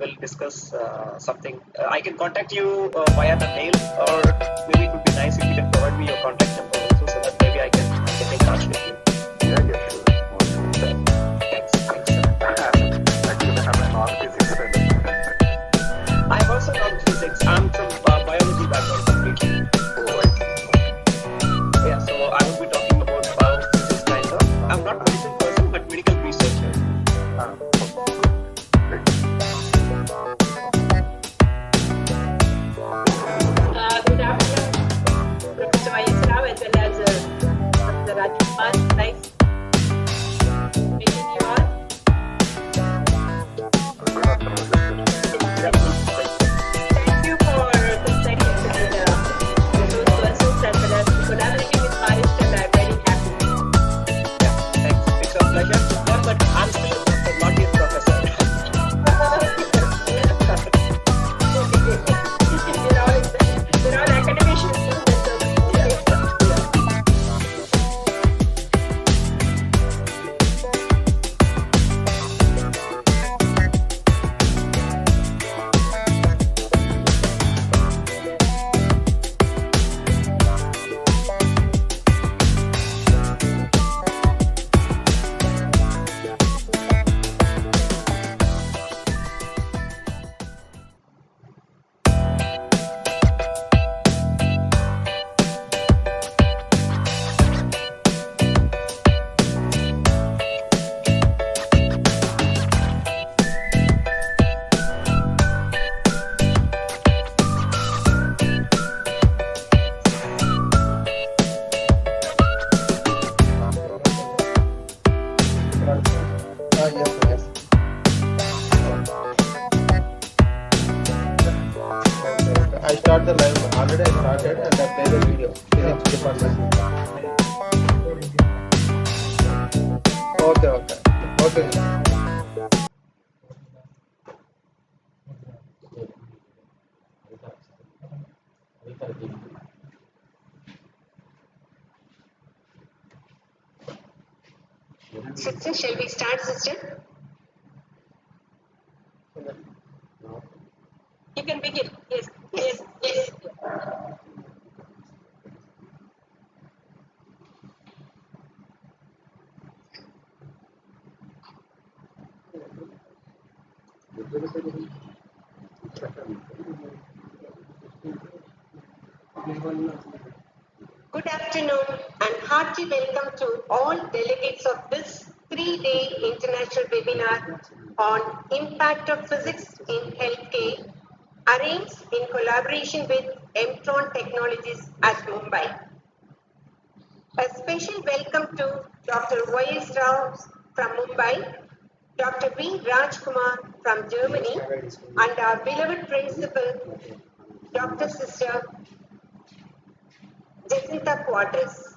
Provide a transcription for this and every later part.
will discuss something. I can contact you via the mail, or maybe it would be nice if you can provide me your contact number also, so that maybe I can get in touch with you. Yeah, sure. Thanks, sir. Actually, I'm a non-physics student. I'm also non-physics. I'm from biology background completely. Oh, I see. Yeah, so I will be talking about biophysics kind of. I'm not a medical person, but medical researcher. Great. Good afternoon, Professor Vijayawada, as well as Dr. Rajkumar. Nice meeting you all. Good afternoon, sister. Thank you for the study and those persons as well as collaborating with Paris, and I'm very happy. Yeah, thanks. It's a pleasure. Yeah, but I'm still not yet professor. We're all academicians, so that's okay. Yes. I start the live. Already I started and I play the video. Physics department. Okay. Sister, shall we start, sister? You can begin. Yes. Good afternoon and hearty welcome to all delegates of this 3-day international webinar on Impact of Physics in Healthcare, arranged in collaboration with Emtron Technologies at Mumbai. A special welcome to Dr. Y.S. Rao from Mumbai, Dr. V. Rajkumar from Germany, and our beloved principal, Dr. Sister Jacinta Quadras.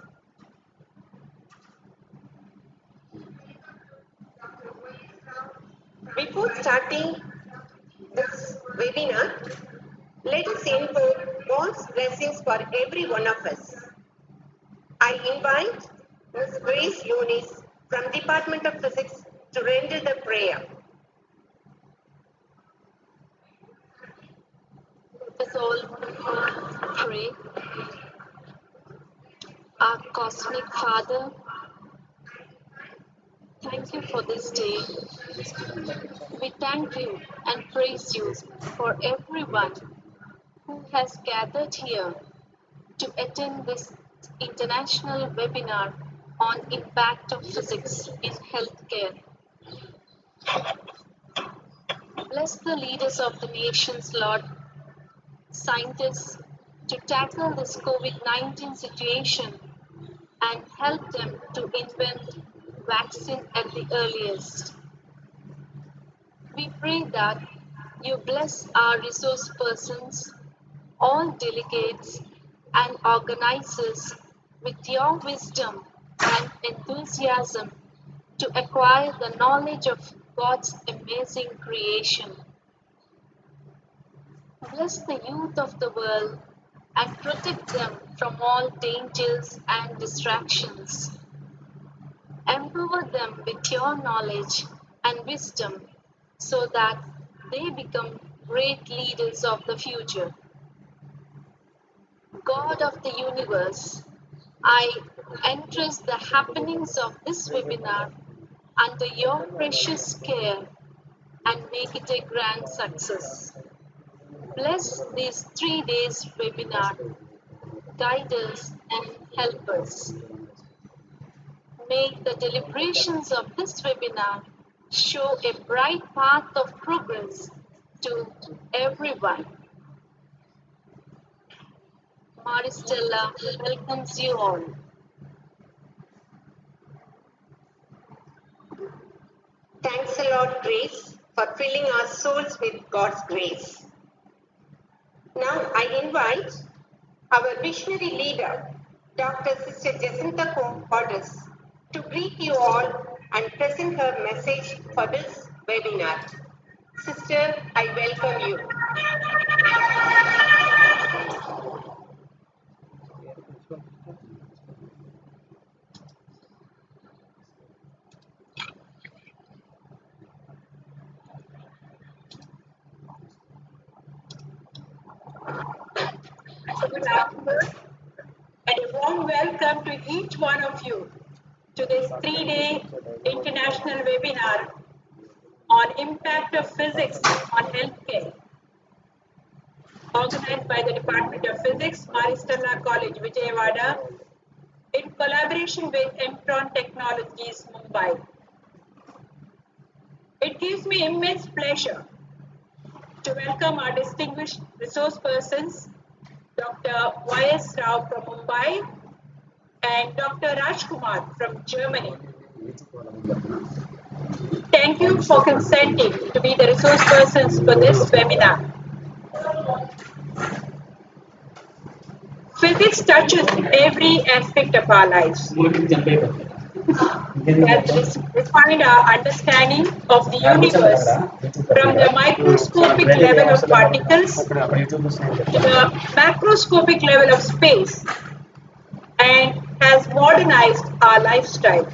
Before starting this webinar, let us invoke God's blessings for every one of us. I invite Ms. Grace Yunis from Department of Physics to render the prayer. Let us all pray. Our Cosmic Father, thank you for this day. We thank you and praise you for everyone who has gathered here to attend this international webinar on impact of physics in healthcare. Bless the leaders of the nations, Lord, scientists, to tackle this COVID-19 situation and help them to invent vaccine at the earliest. We pray that you bless our resource persons, all delegates and organizers with your wisdom and enthusiasm to acquire the knowledge of God's amazing creation. Bless the youth of the world and protect them from all dangers and distractions. Empower them with your knowledge and wisdom so that they become great leaders of the future. God of the universe, I entrust the happenings of this webinar under your precious care and make it a grand success. Bless these 3 days webinar, guide us and help us. May the deliberations of this webinar show a bright path of progress to everyone. Stella welcomes you all. Thanks a lot, Grace, for filling our souls with God's grace. Now I invite our visionary leader, Dr. Sister Jacinta Cordes, to greet you all and present her message for this webinar. Sister, I welcome you. Good afternoon and a warm welcome to each one of you to this 3-day international webinar on impact of physics on healthcare, organized by the Department of Physics, Stella College, Vijayawada, in collaboration with Emtron Technologies, Mumbai. It gives me immense pleasure to welcome our distinguished resource persons, Dr. Y.S. Rao from Mumbai and Dr. Kumar from Germany. Thank you for consenting to be the resource persons for this webinar. Physics touches every aspect of our lives. It has refined our understanding of the universe from the microscopic level of particles to the macroscopic level of space and has modernized our lifestyle.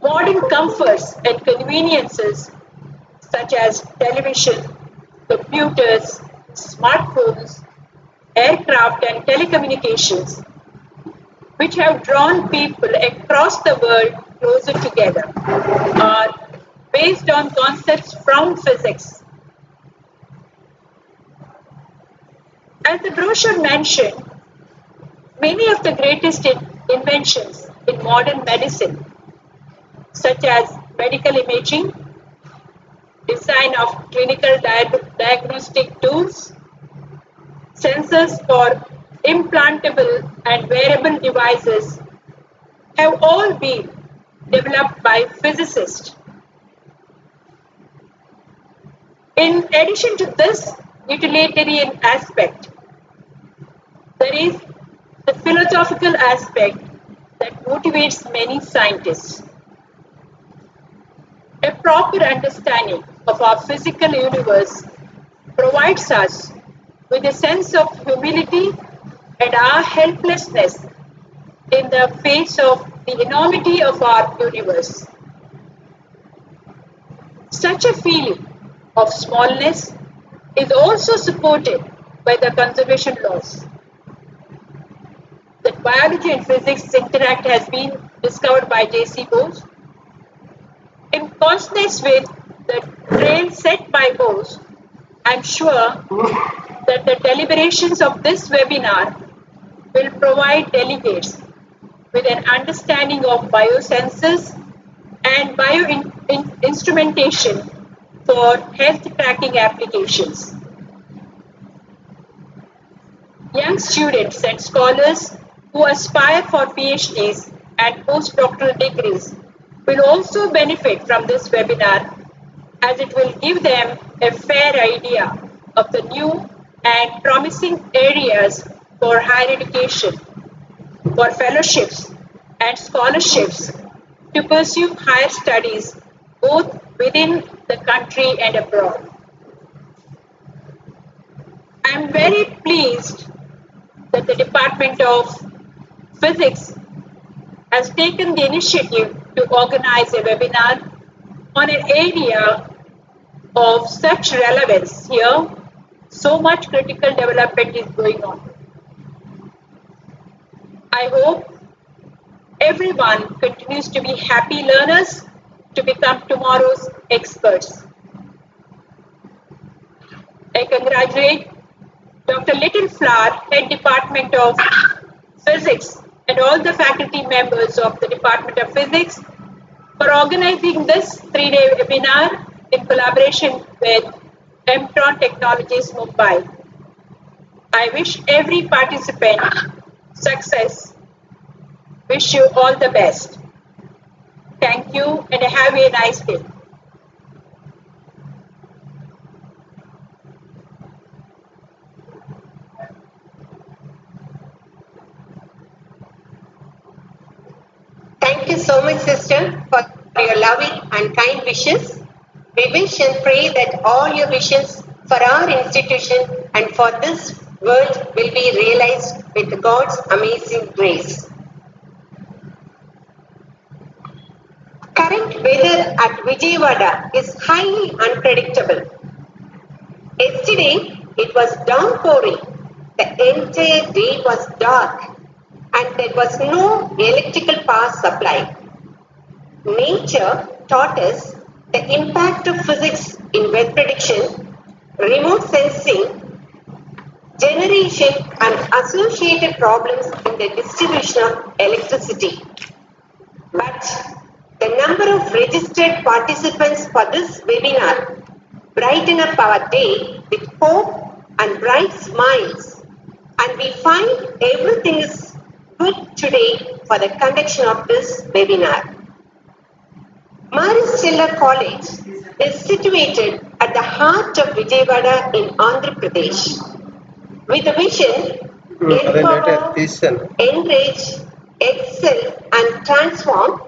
Modern comforts and conveniences such as television, computers, smartphones, aircraft and telecommunications, which have drawn people across the world closer together, are based on concepts from physics. As the brochure mentioned, many of the greatest inventions in modern medicine, such as medical imaging, design of clinical diagnostic tools, sensors for implantable and wearable devices, have all been developed by physicists. In addition to this utilitarian aspect, there is the philosophical aspect that motivates many scientists. A proper understanding of our physical universe provides us with a sense of humility and our helplessness in the face of the enormity of our universe. Such a feeling of smallness is also supported by the conservation laws. That biology and physics interact has been discovered by J.C. Bose. In consonance with the trail set by Bose, I am sure that the deliberations of this webinar will provide delegates with an understanding of biosensors and bioinstrumentation for health tracking applications. Young students and scholars who aspire for PhDs and postdoctoral degrees will also benefit from this webinar, as it will give them a fair idea of the new and promising areas for higher education, for fellowships and scholarships to pursue higher studies both within the country and abroad. I am very pleased that the Department of Physics has taken the initiative to organize a webinar on an area of such relevance here. So much critical development is going on. I hope everyone continues to be happy learners to become tomorrow's experts. I congratulate Dr. Littleflower, Head Department of Physics, and all the faculty members of the Department of Physics for organizing this 3-day webinar in collaboration with Emtron Technologies, Mumbai. I wish every participant success. Wish you all the best. Thank you and have a nice day. Thank you so much, sister, for your loving and kind wishes. We wish and pray that all your wishes for our institution and for this world will be realized with God's amazing grace. Current weather at Vijayawada is highly unpredictable. Yesterday, it was downpouring. The entire day was dark and there was no electrical power supply. Nature taught us the impact of physics in weather prediction, remote sensing, generation and associated problems in the distribution of electricity. But the number of registered participants for this webinar brighten up our day with hope and bright smiles, and we find everything is good today for the conduction of this webinar. Stella College is situated at the heart of Vijayawada in Andhra Pradesh. With a vision, empower, enrich, excel and transform,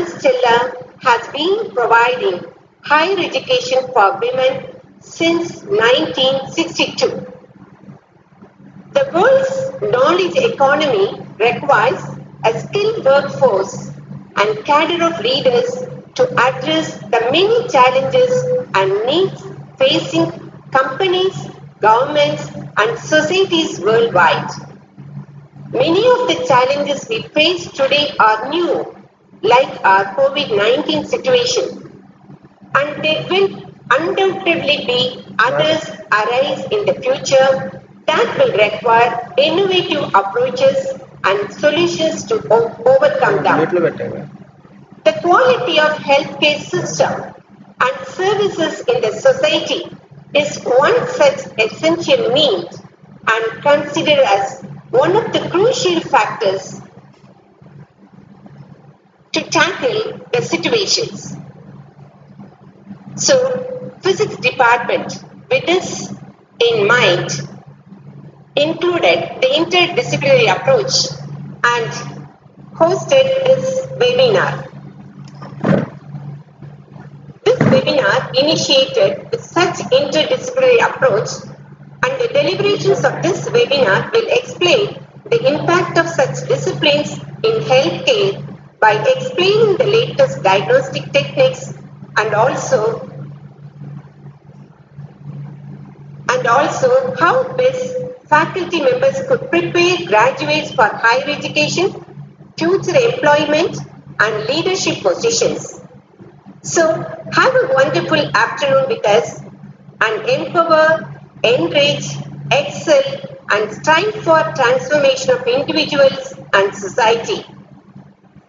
Stella has been providing higher education for women since 1962. The world's knowledge economy requires a skilled workforce and cadre of leaders to address the many challenges and needs facing companies, governments, and societies worldwide. Many of the challenges we face today are new, like our COVID-19 situation, and there will undoubtedly be others arise in the future that will require innovative approaches and solutions to overcome them. The quality of healthcare system and services in the society is one such essential need and considered as one of the crucial factors to tackle the situations. So, physics department with this in mind included the interdisciplinary approach and hosted this webinar. This webinar initiated with such interdisciplinary approach, and the deliberations of this webinar will explain the impact of such disciplines in healthcare by explaining the latest diagnostic techniques and also how best faculty members could prepare graduates for higher education, future employment and leadership positions. So have a wonderful afternoon with us and empower, enrich, excel and strive for transformation of individuals and society.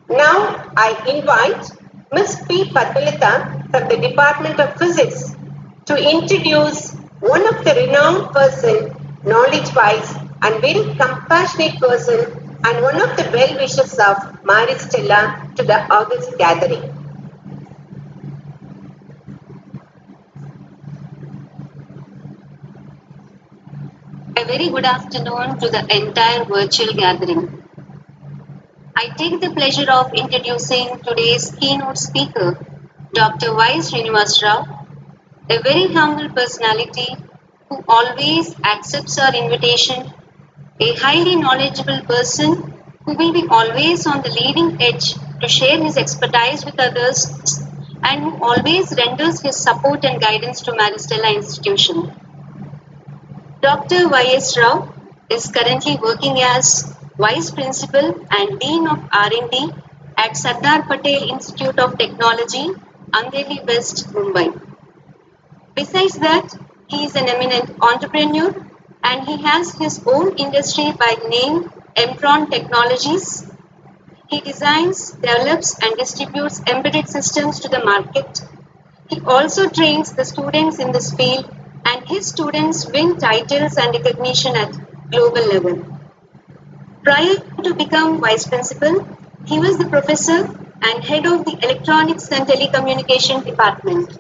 Now I invite Ms. P. Padmalita from the Department of Physics to introduce one of the renowned person, knowledge-wise and very compassionate person and one of the well-wishers of Stella to the August gathering. A very good afternoon to the entire virtual gathering. I take the pleasure of introducing today's keynote speaker, Dr. Y. Srinivas Rao, a very humble personality who always accepts our invitation, a highly knowledgeable person who will be always on the leading edge to share his expertise with others, and who always renders his support and guidance to Stella institution. Dr. Y.S. Rao is currently working as Vice Principal and Dean of R&D at Sardar Patel Institute of Technology, Andheri West, Mumbai. Besides that, he is an eminent entrepreneur and he has his own industry by name Emtron Technologies. He designs, develops and distributes embedded systems to the market. He also trains the students in this field and his students win titles and recognition at global level. Prior to become vice principal, he was the professor and head of the Electronics and Telecommunication Department.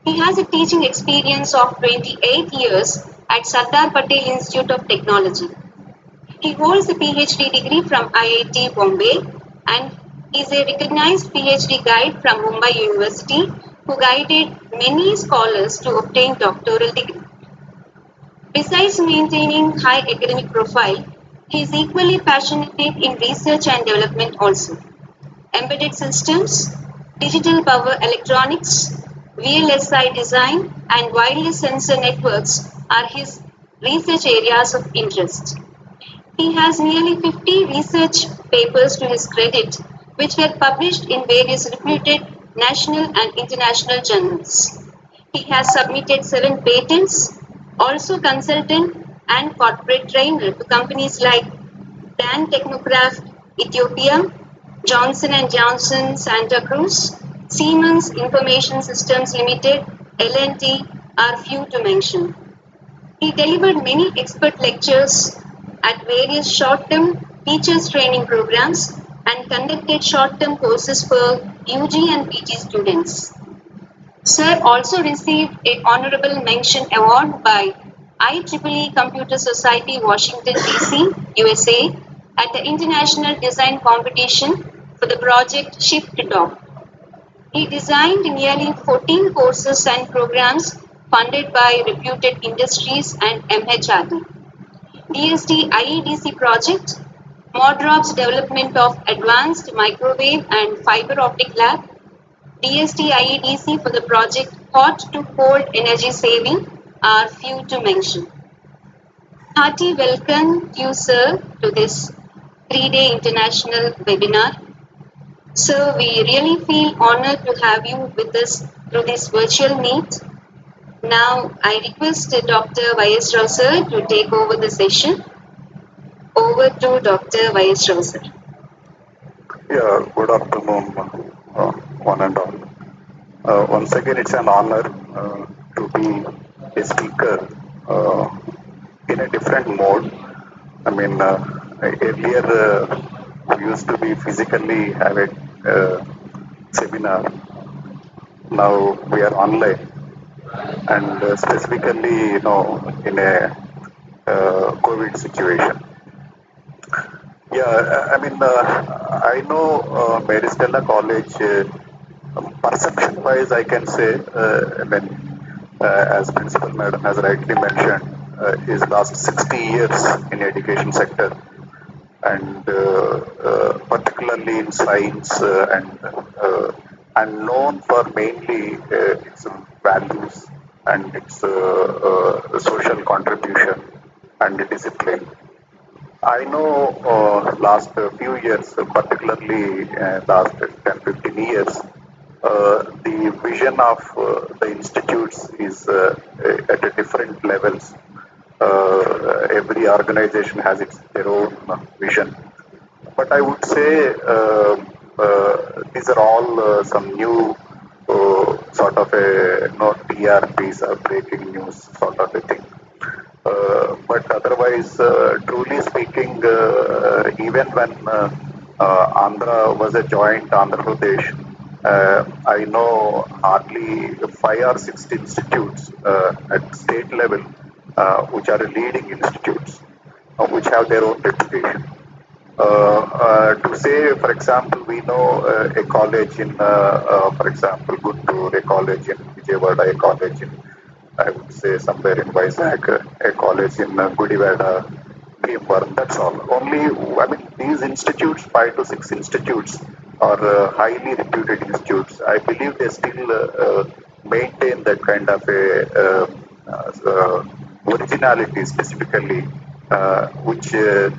He has a teaching experience of 28 years at Sardar Patel Institute of Technology. He holds a PhD degree from IIT Bombay and is a recognized PhD guide from Mumbai University who guided many scholars to obtain doctoral degree. Besides maintaining high academic profile, he is equally passionate in research and development also. Embedded systems, digital power electronics, VLSI design and wireless sensor networks are his research areas of interest. He has nearly 50 research papers to his credit, which were published in various reputed national and international journals. He has submitted 7 patents, also consultant and corporate trainer to companies like Dan Technocraft, Ethiopia, Johnson & Johnson, Santa Cruz, Siemens Information Systems Limited, L&T are few to mention. He delivered many expert lectures at various short-term teachers training programs and conducted short-term courses for UG and PG students. Sir also received an honorable mention award by IEEE Computer Society, Washington, D.C., USA at the International Design Competition for the project Shift to Top. He designed nearly 14 courses and programs funded by reputed industries and MHRD. DST IEDC project, MODROP's development of advanced microwave and fiber optic lab, DST IEDC for the project hot to cold energy saving are few to mention. Hearty welcome to you, sir, to this 3-day international webinar. Sir, we really feel honored to have you with us through this virtual meet. Now, I request Dr. Y.S. Rao sir to take over the session. Over to Dr. Y.S. Rao sir. Yeah, good afternoon, one and all. Once again, it's an honor to be a speaker in a different mode. I mean, earlier we used to be physically have a seminar. Now we are online, and specifically, in a COVID situation. Yeah, I mean, I know Mary Stella College. Perception-wise, I can say, as Principal Madam has rightly mentioned, is last 60 years in education sector, and particularly in science and known for mainly its values and its social contribution and discipline. I know last few years, particularly last 10-15 years, the vision of the institutes is at a different levels. Every organization has their own vision. But I would say these are all some new sort of a TRPs or breaking news sort of a thing. But otherwise, truly speaking, even when Andhra was a joint Andhra Pradesh, I know hardly 5 or 6 institutes at state level, which are leading institutes, which have their own reputation. To say, for example, we know a college in, for example, Guntur, a college in Vijayawada, a college in, I would say, somewhere in Vizag, a college in Gudivada, Bhimvaram, that's all. Only, I mean, these institutes, 5 to 6 institutes, or highly reputed institutes, I believe they still maintain that kind of a originality, specifically, which the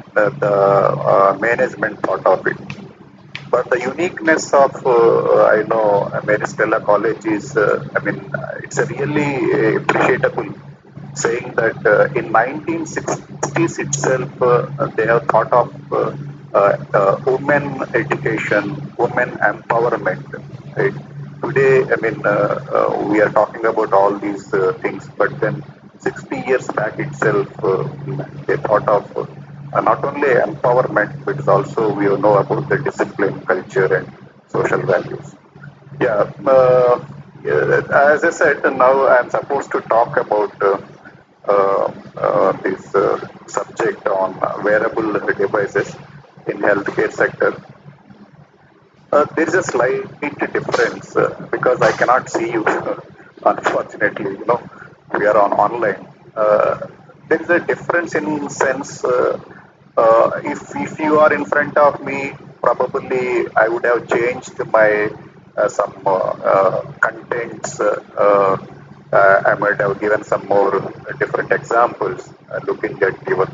management thought of it. But the uniqueness of, I know, Mary Stella College is, it's a really appreciable, saying that in 1960s itself, they have thought of women education, women empowerment. Right? Today, we are talking about all these things, but then 60 years back itself, they thought of not only empowerment, but also we know about the discipline, culture, and social values. Yeah, as I said, now I'm supposed to talk about this subject on wearable devices in healthcare sector. There is a slight difference because I cannot see you, unfortunately. We are on online. There is a difference in sense. If you are in front of me, probably I would have changed my some contents. I might have given some more different examples, looking at your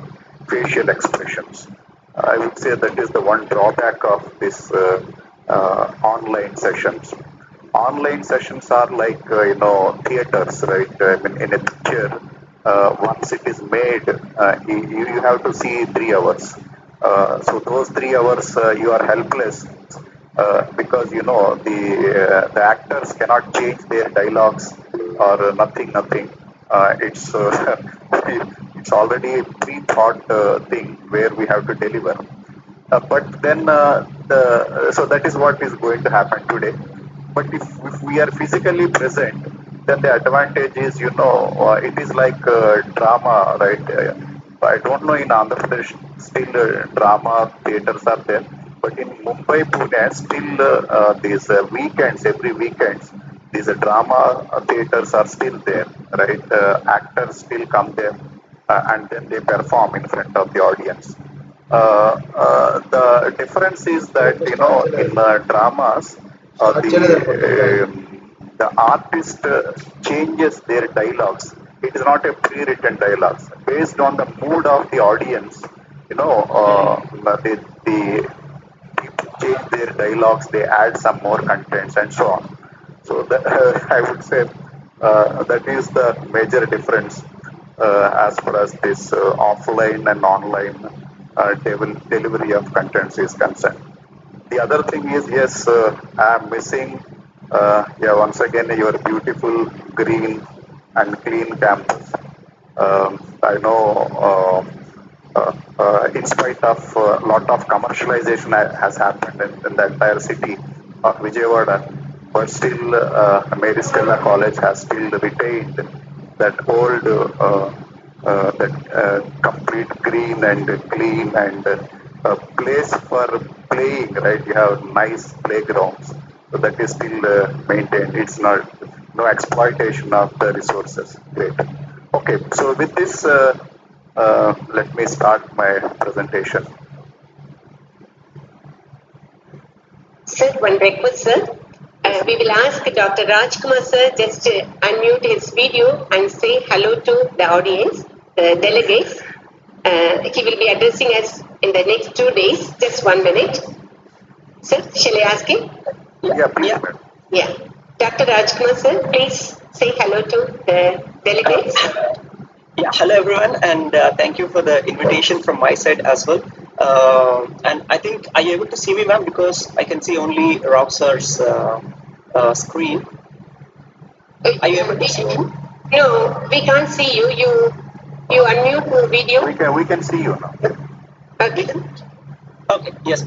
facial expressions. I would say that is the one drawback of this online sessions. Online sessions are like theaters, right? In a picture, once it is made, you have to see 3 hours. So those 3 hours you are helpless because the actors cannot change their dialogues or nothing. It's already a pre-thought thing where we have to deliver. But then so that is what is going to happen today. But if we are physically present, then the advantage is it is like drama, right? I don't know in Andhra Pradesh still drama theaters are there, but in Mumbai, Pune still these weekends, every weekends, these drama theaters are still there, right? Actors still come there and then they perform in front of the audience. The difference is that in dramas, the artist changes their dialogues. It is not a pre-written dialogues based on the mood of the audience. The people change their dialogues. They add some more contents and so on. So I would say that is the major difference as far as this offline and online delivery of contents is concerned. The other thing is, yes, I am missing, once again, your beautiful green and clean campus. I know in spite of a lot of commercialization has happened in the entire city of Vijayawada, but still Mary Stella College has still retained that old, that complete green and clean and place for playing, right? You have nice playgrounds. So that is still maintained. It's not no exploitation of the resources. Great. Okay, so with this, let me start my presentation. Sir, one request, sir. We will ask Dr. Rajkumar, sir, just to unmute his video and say hello to the audience, the delegates. He will be addressing us in the next 2 days. Just 1 minute. Sir, shall I ask him? Yeah, please. Yeah. Dr. Rajkumar, sir, please say hello to the delegates. Yeah, hello everyone, and thank you for the invitation from my side as well. And I think, are you able to see me, ma'am? Because I can see only Rob sir's screen. Are you able to see me? No, we can't see you. You unmute the video. We can see you now. Okay. Okay. Yes.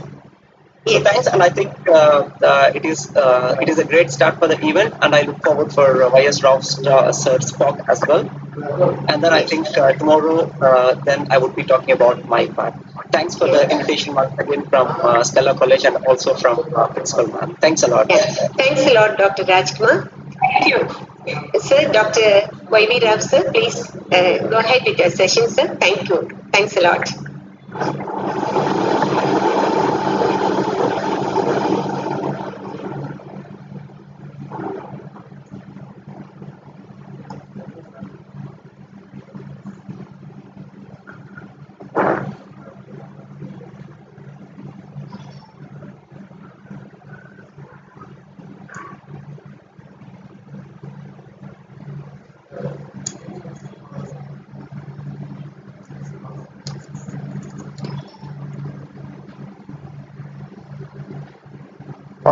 So thanks, and I think it is a great start for the event, and I look forward for Y.S. Rao's sir's talk as well. And then I think tomorrow, then I would be talking about my part. Thanks for the invitation once again from Stella College and also from Principal ma'am. Thanks a lot. Yeah. Thanks a lot, Dr. Rajkumar. Thank you. Sir, Dr. Y.V. Rao, sir, please go ahead with your session, sir. Thank you. Thanks a lot.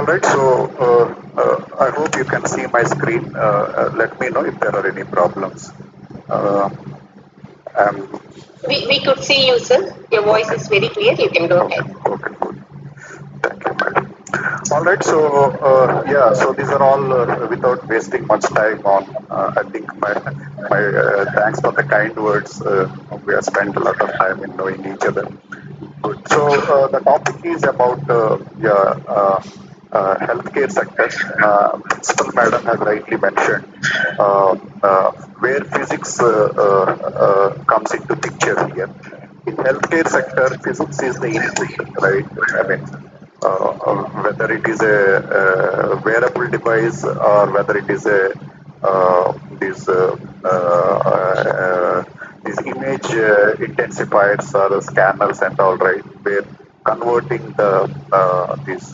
right, so I hope you can see my screen. Let me know if there are any problems. Um, We could see you, sir. Your voice is very clear. You can go okay, ahead. okay, good. Thank you, madam. All right, so yeah, so these are all without wasting much time on. I think my thanks for the kind words. We have spent a lot of time in knowing each other. Good. So the topic is about healthcare sector. Principal Madam has rightly mentioned uh, where physics comes into picture here. In healthcare sector, physics is the input, right? I mean, whether it is a wearable device or whether it is a this these image intensifiers or scanners and all, right, where converting the these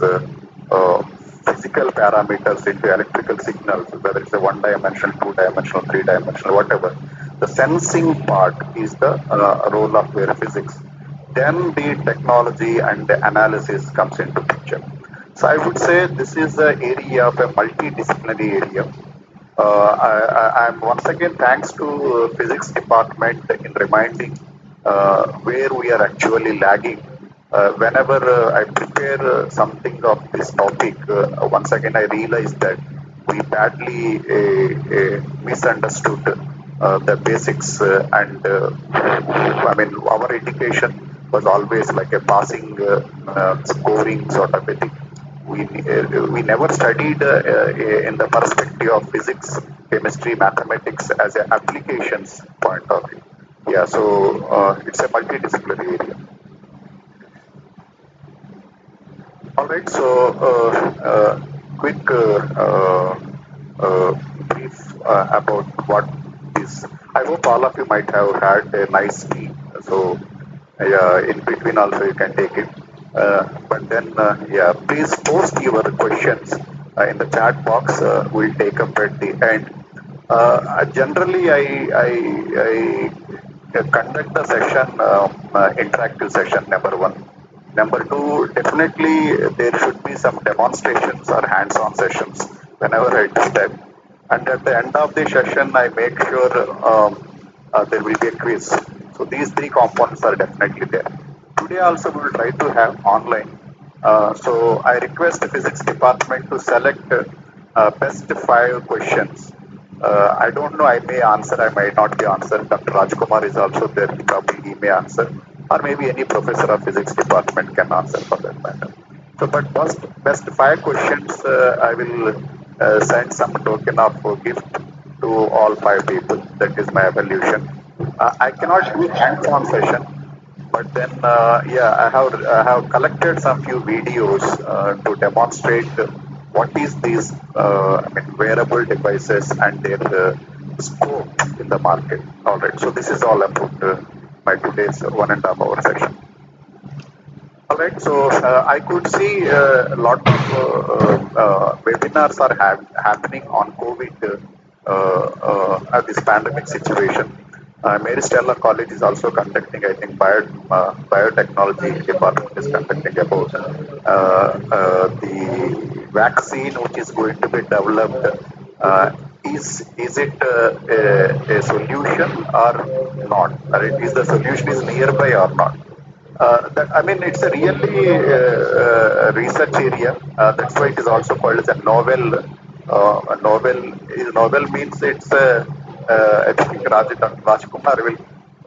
physical parameters into electrical signals, whether it's a one-dimensional, two-dimensional, three-dimensional, whatever. The sensing part is the role of their physics. Then the technology and the analysis comes into picture. So I would say this is the area of a multidisciplinary area. I'm once again thanks to physics department in reminding where we are actually lagging. Whenever I prepare something of this topic, once again I realize that we badly misunderstood the basics and I mean our education was always like a passing scoring sort of a thing. We never studied in the perspective of physics, chemistry, mathematics as an applications point of view. Yeah, so it's a multidisciplinary area. All right, so quick brief about what is. I hope all of you might have had a nice tea. So yeah, in between also you can take it. But then yeah, please post your questions in the chat box. We'll take up at the end. Generally, I conduct the session, interactive session, number one. Number two, definitely there should be some demonstrations or hands-on sessions whenever I do that. And at the end of the session, I make sure there will be a quiz. So these three components are definitely there. Today also we will try to have online. So I request the physics department to select best 5 questions. I don't know, I may answer, I might not be answered. Dr. Rajkumar is also there, probably he may answer. Or maybe any professor of physics department can answer for that matter. So, but best 5 questions, I will send some token of gift to all 5 people. That is my evaluation. I cannot do hands-on session, but then yeah, I have collected some few videos to demonstrate what is these I mean wearable devices and their scope in the market. All right, so this is all about my today's 1.5 hour session. All right, so I could see a lot of webinars are happening on COVID at this pandemic situation. Mary Stella College is also conducting, I think, biotechnology department is conducting about the vaccine which is going to be developed. Is it a solution or not? Or is the solution is nearby or not? That I mean, it's a really research area. That's why it is also called as a novel. Novel means it's a. I think Rajkumar will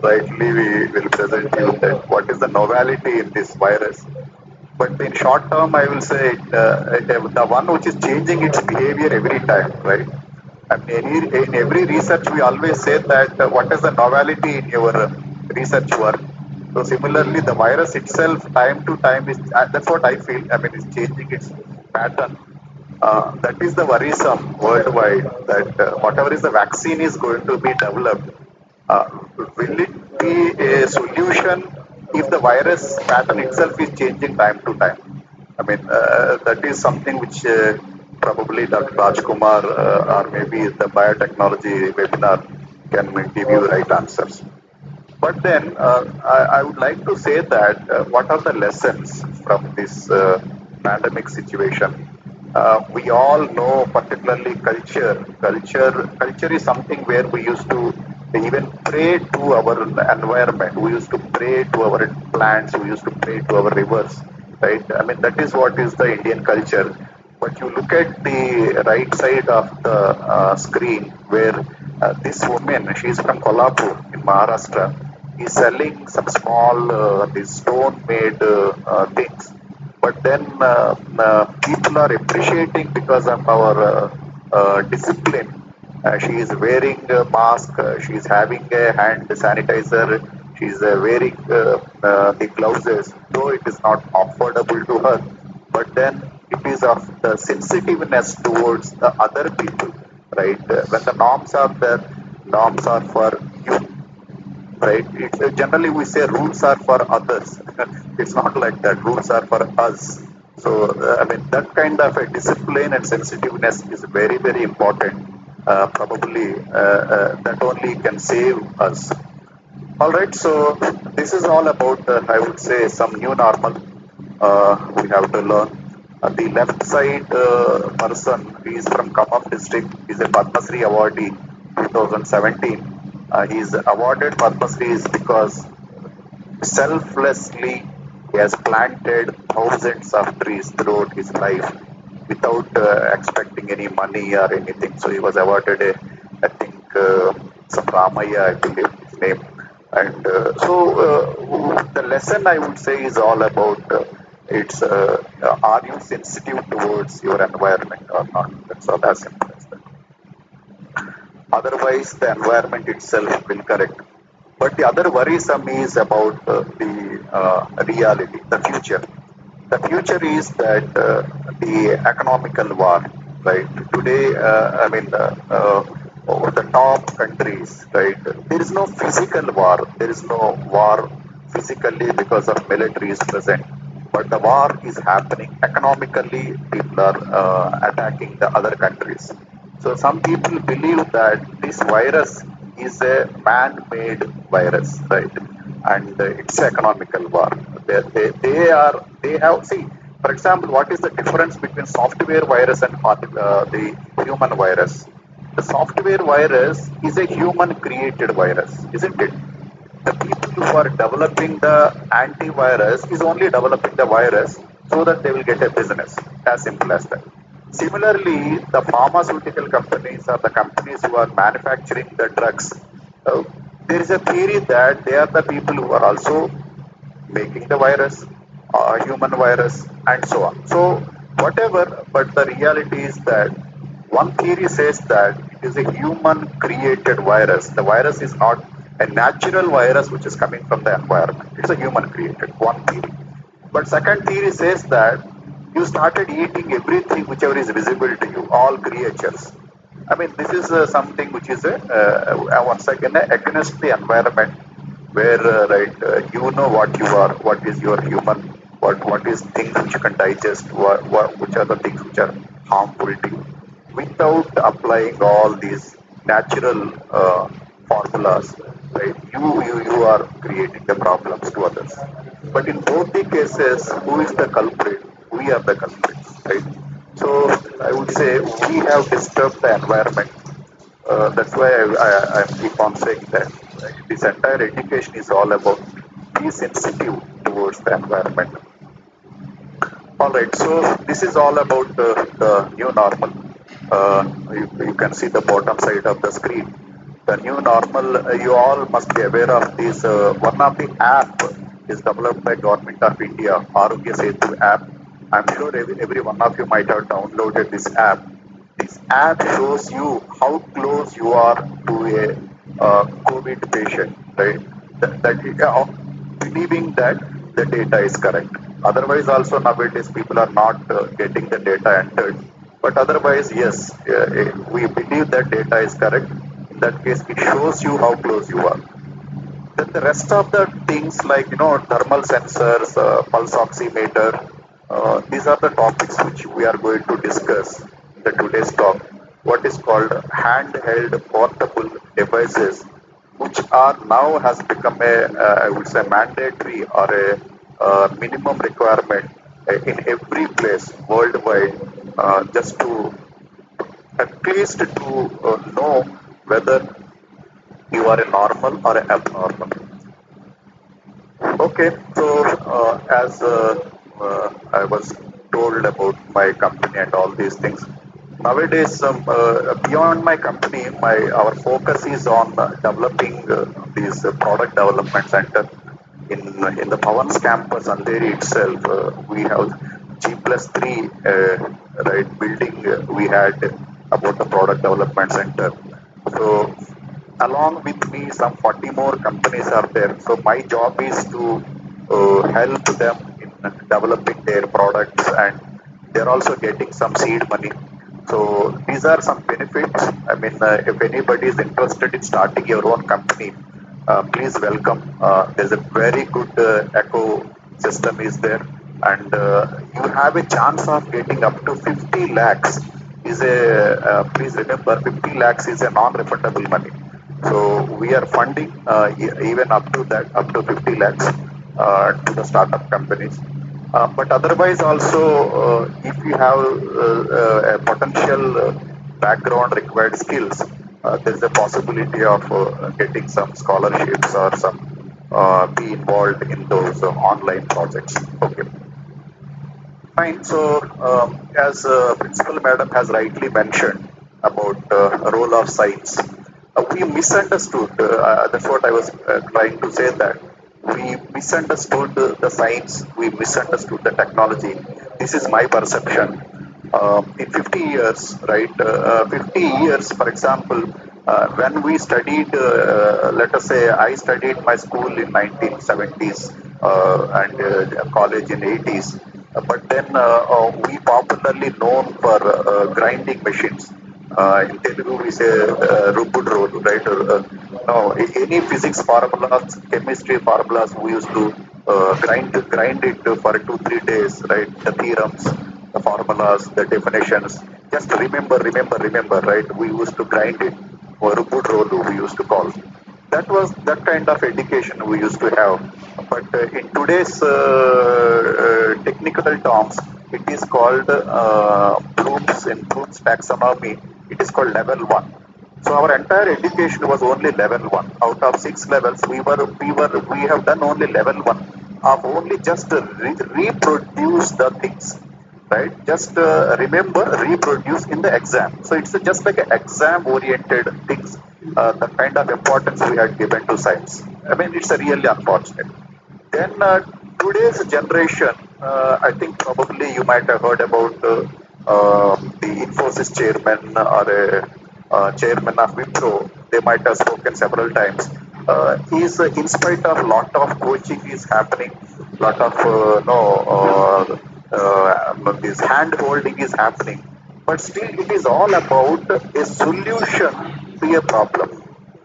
rightly we will present you that what is the novelty in this virus. But in short term, I will say the one which is changing its behavior every time, right? And in every research, we always say that what is the novelty in your research work. So similarly, the virus itself, time to time, is that's what I feel. I mean, it's changing its pattern. That is the worrisome worldwide. That whatever is the vaccine is going to be developed, will it be a solution if the virus pattern itself is changing time to time? I mean, that is something which probably Dr. Rajkumar or maybe the biotechnology webinar can give you the right answers. But then I would like to say that what are the lessons from this pandemic situation? We all know, particularly culture is something where we used to even pray to our environment. We used to pray to our plants. We used to pray to our rivers, right? I mean, that is what is the Indian culture. But you look at the right side of the screen where this woman, she is from Kolhapur in Maharashtra, is selling some small these stone-made things. But then people are appreciating because of our discipline. She is wearing a mask, she is having a hand sanitizer, she is wearing the gloves, though it is not affordable to her. But then it is of the sensitiveness towards the other people, right? When the norms are there, norms are for you, right? Generally we say rules are for others. It's not like that. Rules are for us. So I mean that kind of a discipline and sensitiveness is very very important. Probably that only can save us. All right. So this is all about I would say some new normal we have to learn. The left side person is from Kamap district. Is a Padma Shri awardee 2017. He is awarded Padma Shri because selflessly he has planted thousands of trees throughout his life without expecting any money or anything. So he was awarded I think some Ramaya, I believe his name. And the lesson I would say is all about are you sensitive towards your environment or not? That's all, as simple as that. Otherwise, the environment itself will correct. But the other worrisome is about the reality, the future. The future is that the economical war, right? Today, the top countries, right? There is no physical war. There is no war physically because of military is present. But the war is happening economically. People are attacking the other countries. So some people believe that this virus is a man-made virus, right? And it's an economical war. They have, see, for example, what is the difference between software virus and the human virus? The software virus is a human-created virus, isn't it? The people who are developing the antivirus is only developing the virus so that they will get a business. As simple as that. Similarly, the pharmaceutical companies or the companies who are manufacturing the drugs, there is a theory that they are the people who are also making the virus, human virus, and so on. So, whatever, but the reality is that one theory says that it is a human created virus. The virus is not a natural virus which is coming from the environment. It's a human created, one theory. But second theory says that you started eating everything whichever is visible to you, all creatures. I mean, this is something which is once again against the environment, where you know what you are, what is your human, what is things which you can digest, which are the things which are harmful to you, without applying all these natural formulas. Right, you are creating the problems to others. But in both the cases, who is the culprit? We are the culprits, right? So I would say we have disturbed the environment. That's why I keep on saying that this entire education is all about be sensitive towards the environment. All right, so this is all about the new normal. You can see the bottom side of the screen. The new normal, you all must be aware of this. One of the app is developed by Government of India, Arogya Setu app. I'm sure every one of you might have downloaded this app. This app shows you how close you are to a COVID patient, right? Believing that the data is correct. Otherwise, also nowadays people are not getting the data entered. But otherwise, yes, we believe that data is correct. In that case, it shows you how close you are. Then the rest of the things like thermal sensors, pulse oximeter, these are the topics which we are going to discuss in the today's talk. What is called handheld portable devices, which are now has become I would say mandatory or a minimum requirement in every place worldwide just to at least to know whether you are a normal or an abnormal. Okay, so as I was told about my company and all these things, nowadays beyond my company, my our focus is on developing these product development center in the Pawan's campus Andheri itself. We have G+3 right building. We had about the product development center. So along with me, some 40 more companies are there. So my job is to help them in developing their products, and they're also getting some seed money. So these are some benefits. I mean, if anybody is interested in starting your own company, please welcome. There's a very good ecosystem is there, and you have a chance of getting up to 50 lakhs. Is a please remember 50 lakhs is a non-refundable money. So we are funding even up to that, up to 50 lakhs to the startup companies. But otherwise also, if you have a potential background required skills, there is a possibility of getting some scholarships or some be involved in those online projects. Okay. Fine. So, as Principal Madam has rightly mentioned about role of science, we misunderstood. That's what I was trying to say, that we misunderstood the science. We misunderstood the technology. This is my perception. In 50 years, right? 50 years, for example, when we studied, let us say, I studied my school in 1970s and college in 80s. But then we popularly known for grinding machines. In Telugu, we say rubud roll, right? No, any physics formulas, chemistry formulas, we used to grind it for 2 3 days, right? The theorems, the formulas, the definitions. Just remember, right? We used to grind it, or rubud roll, we used to call. That was that kind of education we used to have. But in today's technical terms, it is called Bloom's taxonomy. It is called level 1. So our entire education was only level 1. Out of 6 levels, we have done only level 1 of only just reproduce the things, right? Just remember, reproduce in the exam. So it's just like an exam oriented things, the kind of importance we had given to science. I mean, it's a really unfortunate. Then today's generation, I think probably you might have heard about the Infosys chairman or a chairman of Wipro. They might have spoken several times. Is in spite of lot of coaching is happening, lot of this hand holding is happening, but still it is all about a solution to a problem.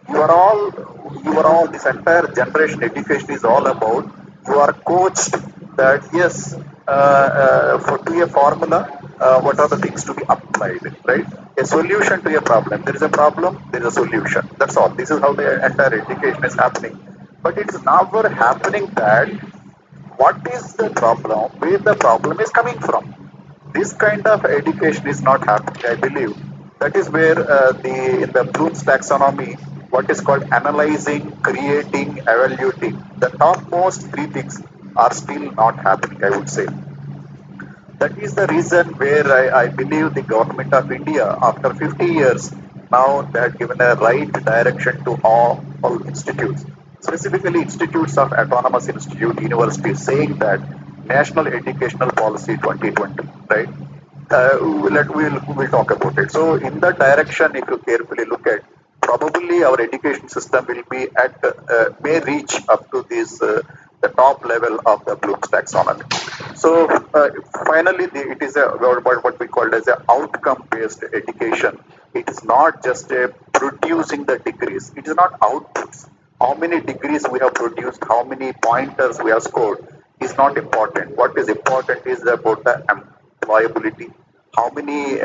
You are all this entire generation education is all about, you are coached that yes, for to a formula, what are the things to be applied, right? A solution to a problem. There is a problem, there is a solution. That's all. This is how the entire education is happening. But it's never happening that what is the problem, where the problem is coming from. This kind of education is not happening, I believe. That is where the in the Bloom's taxonomy, what is called analyzing, creating, evaluating, the topmost three things are still not happening, I would say. That is the reason where I believe the government of India, after 50 years, now they have given a right direction to all institutes, specifically institutes of autonomous institute, universities, saying that National Educational Policy 2020, right? We'll talk about it. So in that direction, if you carefully look at, probably our education system will be at may reach up to this the top level of the Bloom's taxonomy. So finally, it is what we call as an outcome-based education. It is not just a producing the degrees. It is not outputs. How many degrees we have produced, how many pointers we have scored is not important. What is important is about the employability. How many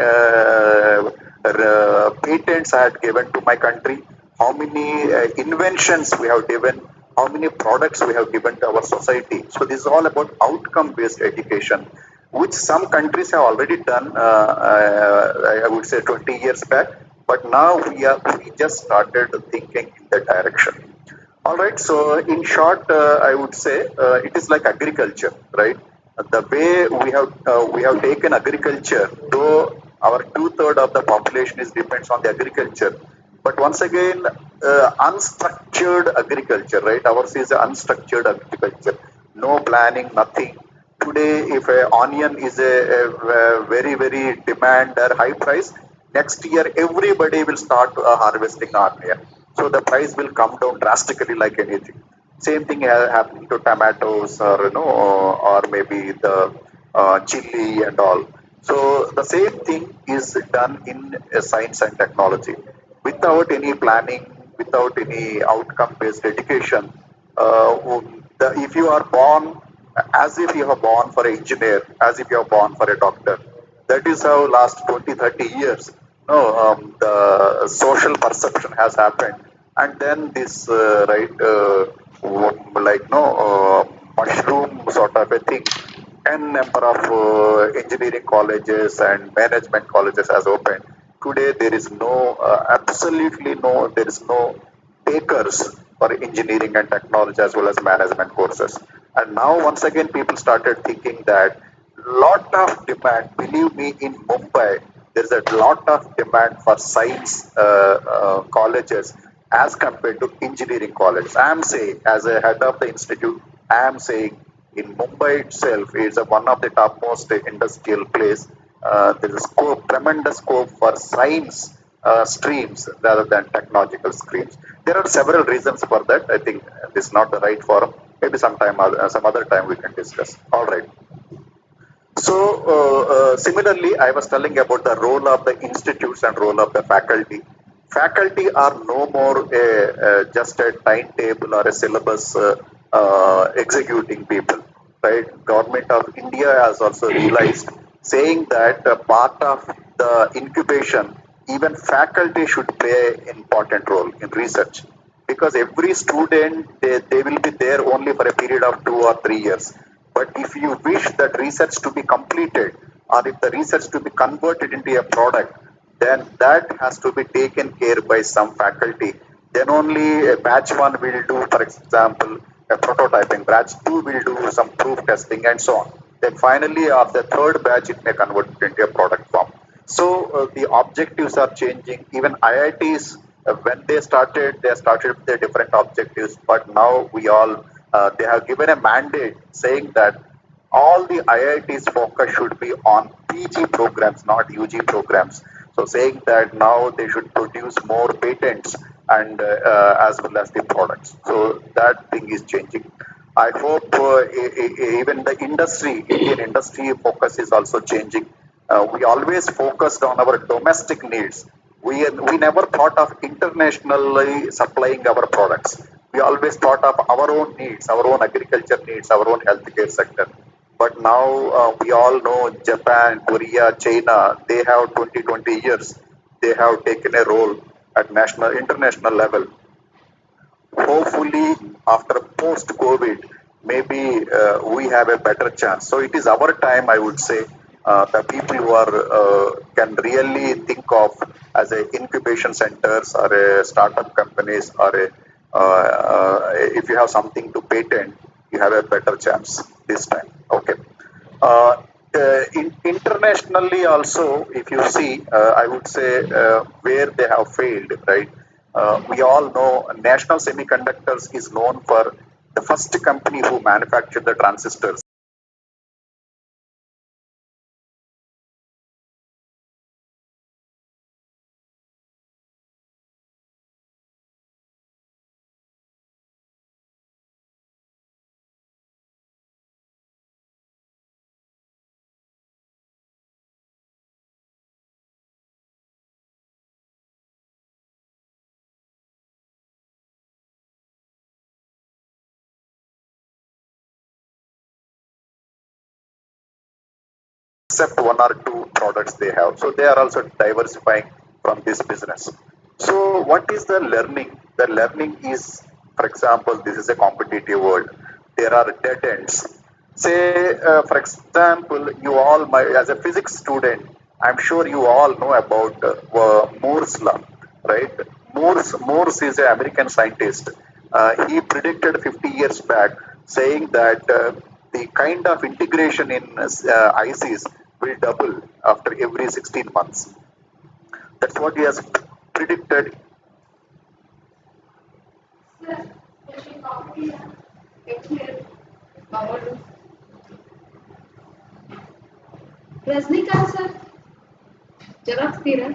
patents I had given to my country, how many inventions we have given, how many products we have given to our society. So this is all about outcome-based education. which some countries have already done, I would say 20 years back, but now we just started thinking in that direction. All right. So in short, I would say it is like agriculture, right? The way we have taken agriculture, though our two-thirds of the population is depends on the agriculture, but once again, unstructured agriculture, right? Ours is unstructured agriculture, no planning, nothing. Today, if a onion is a very demand or high price, next year everybody will start harvesting onion. So the price will come down drastically like anything. Same thing happening to tomatoes or or maybe the chili and all. So the same thing is done in science and technology without any planning, without any outcome-based education. If you are born as if you are born for an engineer, as if you are born for a doctor, that is how last 20, 30 years, the social perception has happened. And then this, like, mushroom sort of a thing, n number of engineering colleges and management colleges has opened. Today, there is absolutely there is no takers for engineering and technology as well as management courses. And now, once again, people started thinking that lot of demand. Believe me, in Mumbai, there's a lot of demand for science colleges as compared to engineering colleges. I am saying, as a head of the institute, I am saying in Mumbai itself, it's one of the topmost industrial place. There is scope, tremendous scope for science streams rather than technological streams. There are several reasons for that. I think this is not the right forum. Maybe some other time we can discuss. All right. So similarly, I was telling about the role of the institutes and role of the faculty. Faculty are no more just a timetable or a syllabus executing people, right? Government of India has also realized, saying that part of the incubation, even faculty should play an important role in research, because every student they will be there only for a period of 2 or 3 years. But if you wish that research to be completed, or if the research to be converted into a product, then that has to be taken care by some faculty. Then only a batch one will do, for example, a prototyping, batch two will do some proof testing and so on. Then finally, after the third batch, it may convert it into a product form. So the objectives are changing. Even IITs, when they started with their different objectives. But now they have given a mandate saying that all the IITs focus should be on PG programs, not UG programs. So saying that now they should produce more patents and as well as the products. So that thing is changing. I hope even the industry, Indian industry focus is also changing. We always focused on our domestic needs. We never thought of internationally supplying our products. We always thought of our own needs, our own agriculture needs, our own healthcare sector. But now we all know Japan, Korea, China, they have 20 years. They have taken a role at international level. Hopefully, after post-COVID, maybe we have a better chance. So it is our time, I would say. The people who are can really think of as a incubation centers or a startup companies or if you have something to patent, you have a better chance this time. Okay. Internationally also, if you see, I would say where they have failed, right? We all know National Semiconductors is known for the first company who manufactured the transistors. Except one or two products they have. So they are also diversifying from this business. So what is the learning? The learning is, for example, this is a competitive world. There are dead ends. Say, for example, you all, as a physics student, I'm sure you all know about Moore's law, right? Morse is an American scientist. He predicted 50 years back, saying that the kind of integration in ICs will double after every 16 months. That's what he has predicted. Rajinikanth sir जराक्स तीरा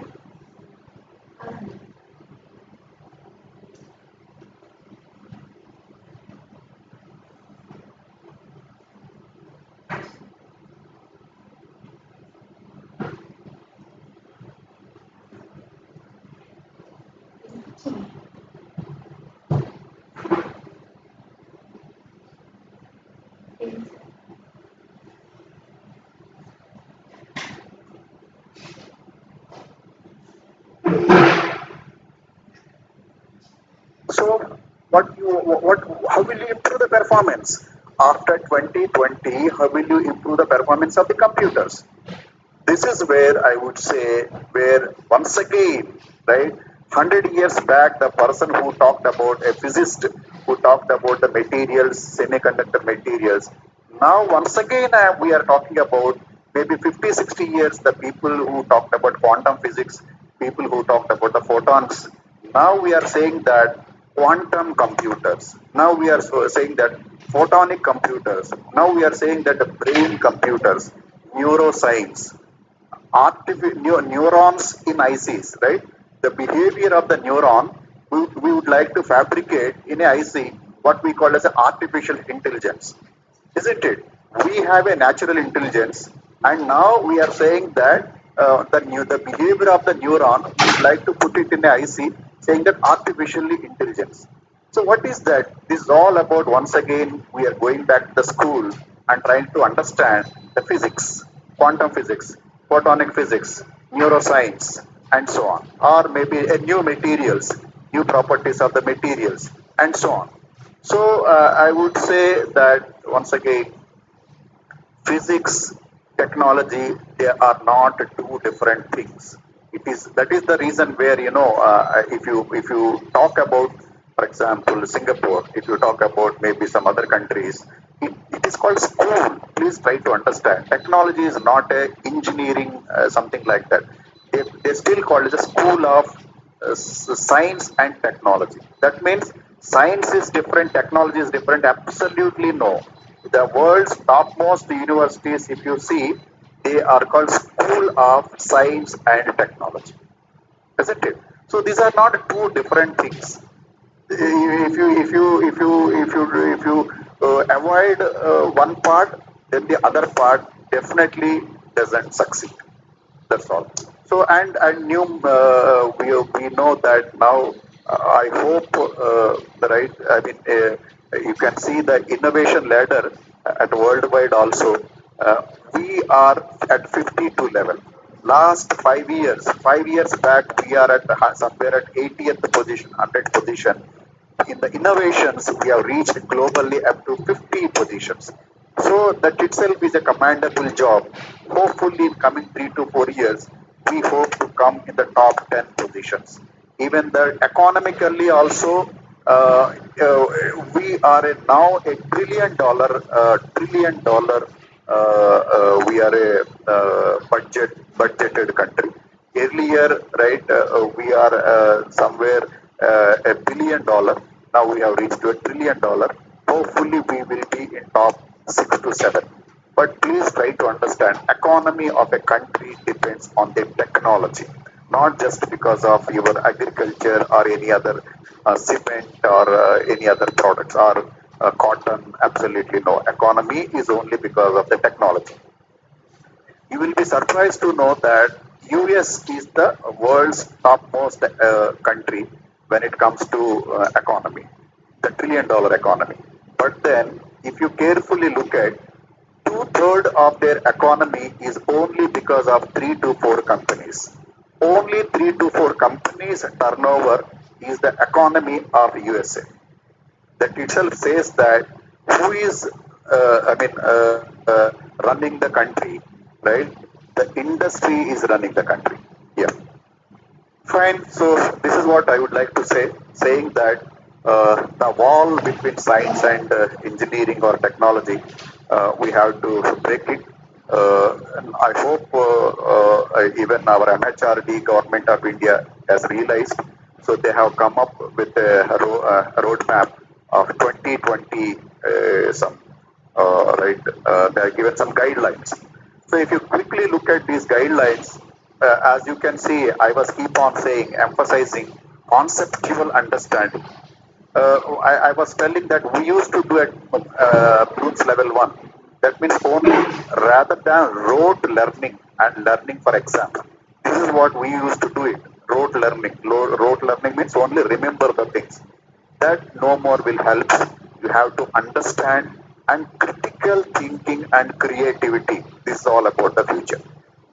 So, how will you improve the performance? After 2020, how will you improve the performance of the computers? This is where I would say, where once again, right, 100 years back, the person who talked about, a physicist who talked about the materials, semiconductor materials, now once again we are talking about maybe 50, 60 years, the people who talked about quantum physics, people who talked about the photons, now we are saying that quantum computers, now we are saying that photonic computers, now we are saying that the brain computers, neuroscience, neurons in ICs, right? The behavior of the neuron, we would like to fabricate in a IC what we call as an artificial intelligence, isn't it? We have a natural intelligence, and now we are saying that the behavior of the neuron, we would like to put it in a IC, saying that artificially intelligence. So what is that? This is all about, once again, we are going back to the school and trying to understand the physics, quantum physics, photonic physics, neuroscience, and so on. Or maybe a new materials, new properties of the materials, and so on. So I would say that once again, physics, technology, they are not two different things. It is, that is the reason where, if you talk about, for example, Singapore, if you talk about maybe some other countries, it is called school. Please try to understand. Technology is not a engineering something like that. They still call it a school of science and technology. That means science is different, technology is different. Absolutely no. The world's topmost universities, if you see, they are called School of Science and Technology, isn't it? So these are not two different things. If you avoid one part, then the other part definitely doesn't succeed. That's all. So and new we know that now. I hope right. I mean, you can see the innovation ladder at worldwide also. We are at 52 level. Last 5 years back, we are at somewhere at 80th position, 100th position. In the innovations, we have reached globally up to 50 positions. So that itself is a commendable job. Hopefully, in coming 3 to 4 years, we hope to come in the top 10 positions. Even the economically also, we are now a trillion dollar. We are a budgeted country. Earlier, right, we are somewhere $1 billion. Now we have reached to $1 trillion. Hopefully, we will be in top 6 to 7. But please try to understand, economy of a country depends on the technology, not just because of your agriculture or any other cement or any other products or cotton. Absolutely no. Economy is only because of the technology. You will be surprised to know that US is the world's topmost country when it comes to economy, the trillion-dollar economy. But then, if you carefully look at, two-thirds of their economy is only because of 3 to 4 companies. Only 3 to 4 companies turnover is the economy of USA. That itself says that who is running the country, right? The industry is running the country. Yeah. Fine. So this is what I would like to say, saying that the wall between science and engineering or technology, we have to break it. And I hope even our MHRD, Government of India, has realized. So they have come up with a roadmap of 2020 some right. They are given some guidelines. So if you quickly look at these guidelines, as you can see, I was keep on saying, emphasizing conceptual understanding. I was telling that we used to do at Bloom's level 1. That means only rather than rote learning and learning for exam. This is what we used to do it. Rote learning. Rote learning means only remember the things. That no more will help. You have to understand, and critical thinking and creativity. This is all about the future.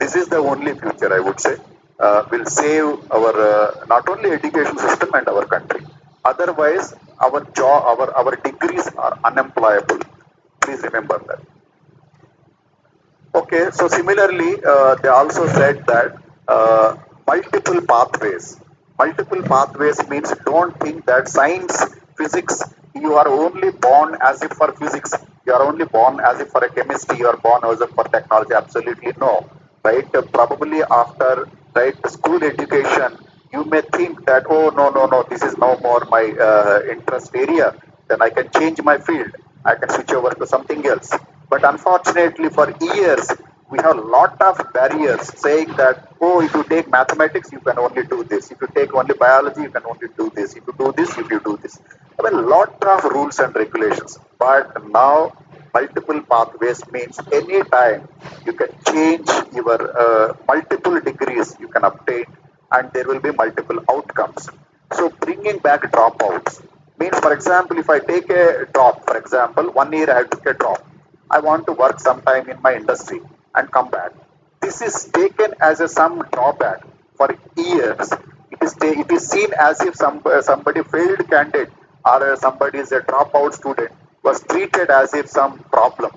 This is the only future, I would say, will save our not only education system and our country. Otherwise, our job, our degrees are unemployable. Please remember that. Okay, so similarly, they also said that multiple pathways. Multiple pathways means don't think that science, physics, you are only born as if for physics, you are only born as if for a chemistry, you are born as if for technology. Absolutely no. Right? Probably after right school education, you may think that, oh, no, this is no more my interest area. Then I can change my field. I can switch over to something else. But unfortunately, for years, we have a lot of barriers saying that, oh, if you take mathematics, you can only do this. If you take only biology, you can only do this. If you do this, if you do this. I mean, lot of rules and regulations. But now, multiple pathways means any time you can change your multiple degrees you can obtain, and there will be multiple outcomes. So bringing back dropouts means, for example, if I take a drop, for example, 1 year I took a drop. I want to work sometime in my industry and come back. This is taken as a some drawback for years. It is seen as if somebody failed candidate or somebody is a dropout student was treated as if some problem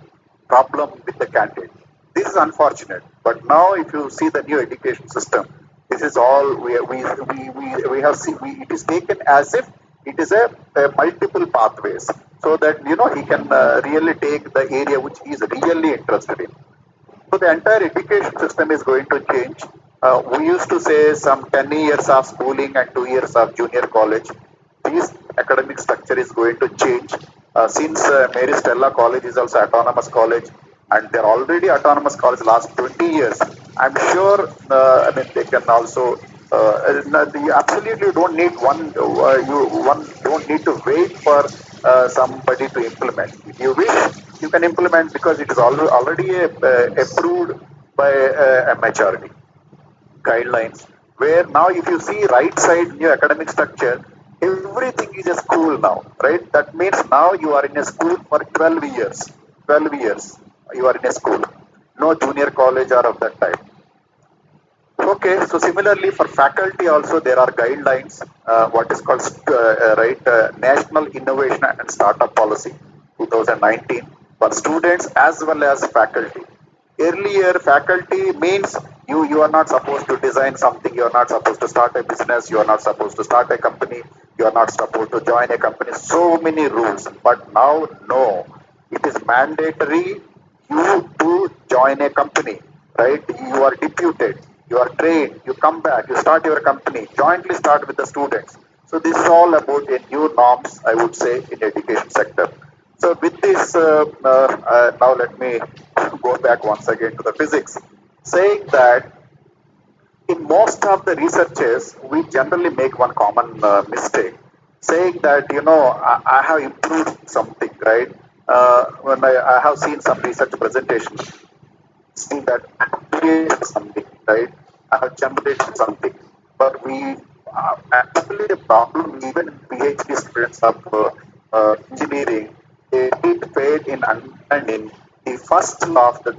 with the candidate. This is unfortunate. But now, if you see the new education system, this is all we have seen. It is taken as if it is a multiple pathways, so that he can really take the area which he is really interested in. So the entire education system is going to change. We used to say some 10 years of schooling and 2 years of junior college. This academic structure is going to change. Since Mary Stella College is also autonomous college, and they're already autonomous college last 20 years, I'm sure, they can also, you absolutely don't need one don't need to wait for somebody to implement. If you wish, you can implement because it is already approved by a majority guidelines. Where now, if you see right side new academic structure, everything is a school now, right? That means now you are in a school for 12 years. 12 years you are in a school. No junior college or of that type. Okay, so similarly for faculty also there are guidelines, what is called National Innovation and Startup Policy 2019 for students as well as faculty. Earlier, faculty means you are not supposed to design something, you are not supposed to start a business, you are not supposed to start a company, you are not supposed to join a company. So many rules, but now no, it is mandatory you to join a company, right? You are deputed, you are trained, you come back, you start your company, jointly start with the students. So this is all about a new norms, I would say, in education sector. So with this, now let me go back once again to the physics, saying that in most of the researches, we generally make one common mistake, saying that, I have improved something, right? When I have seen some research presentations, saying that I have created something, right? I have generated something. But we actually the problem, even in PhD students of engineering, they did fail in understanding the first law of the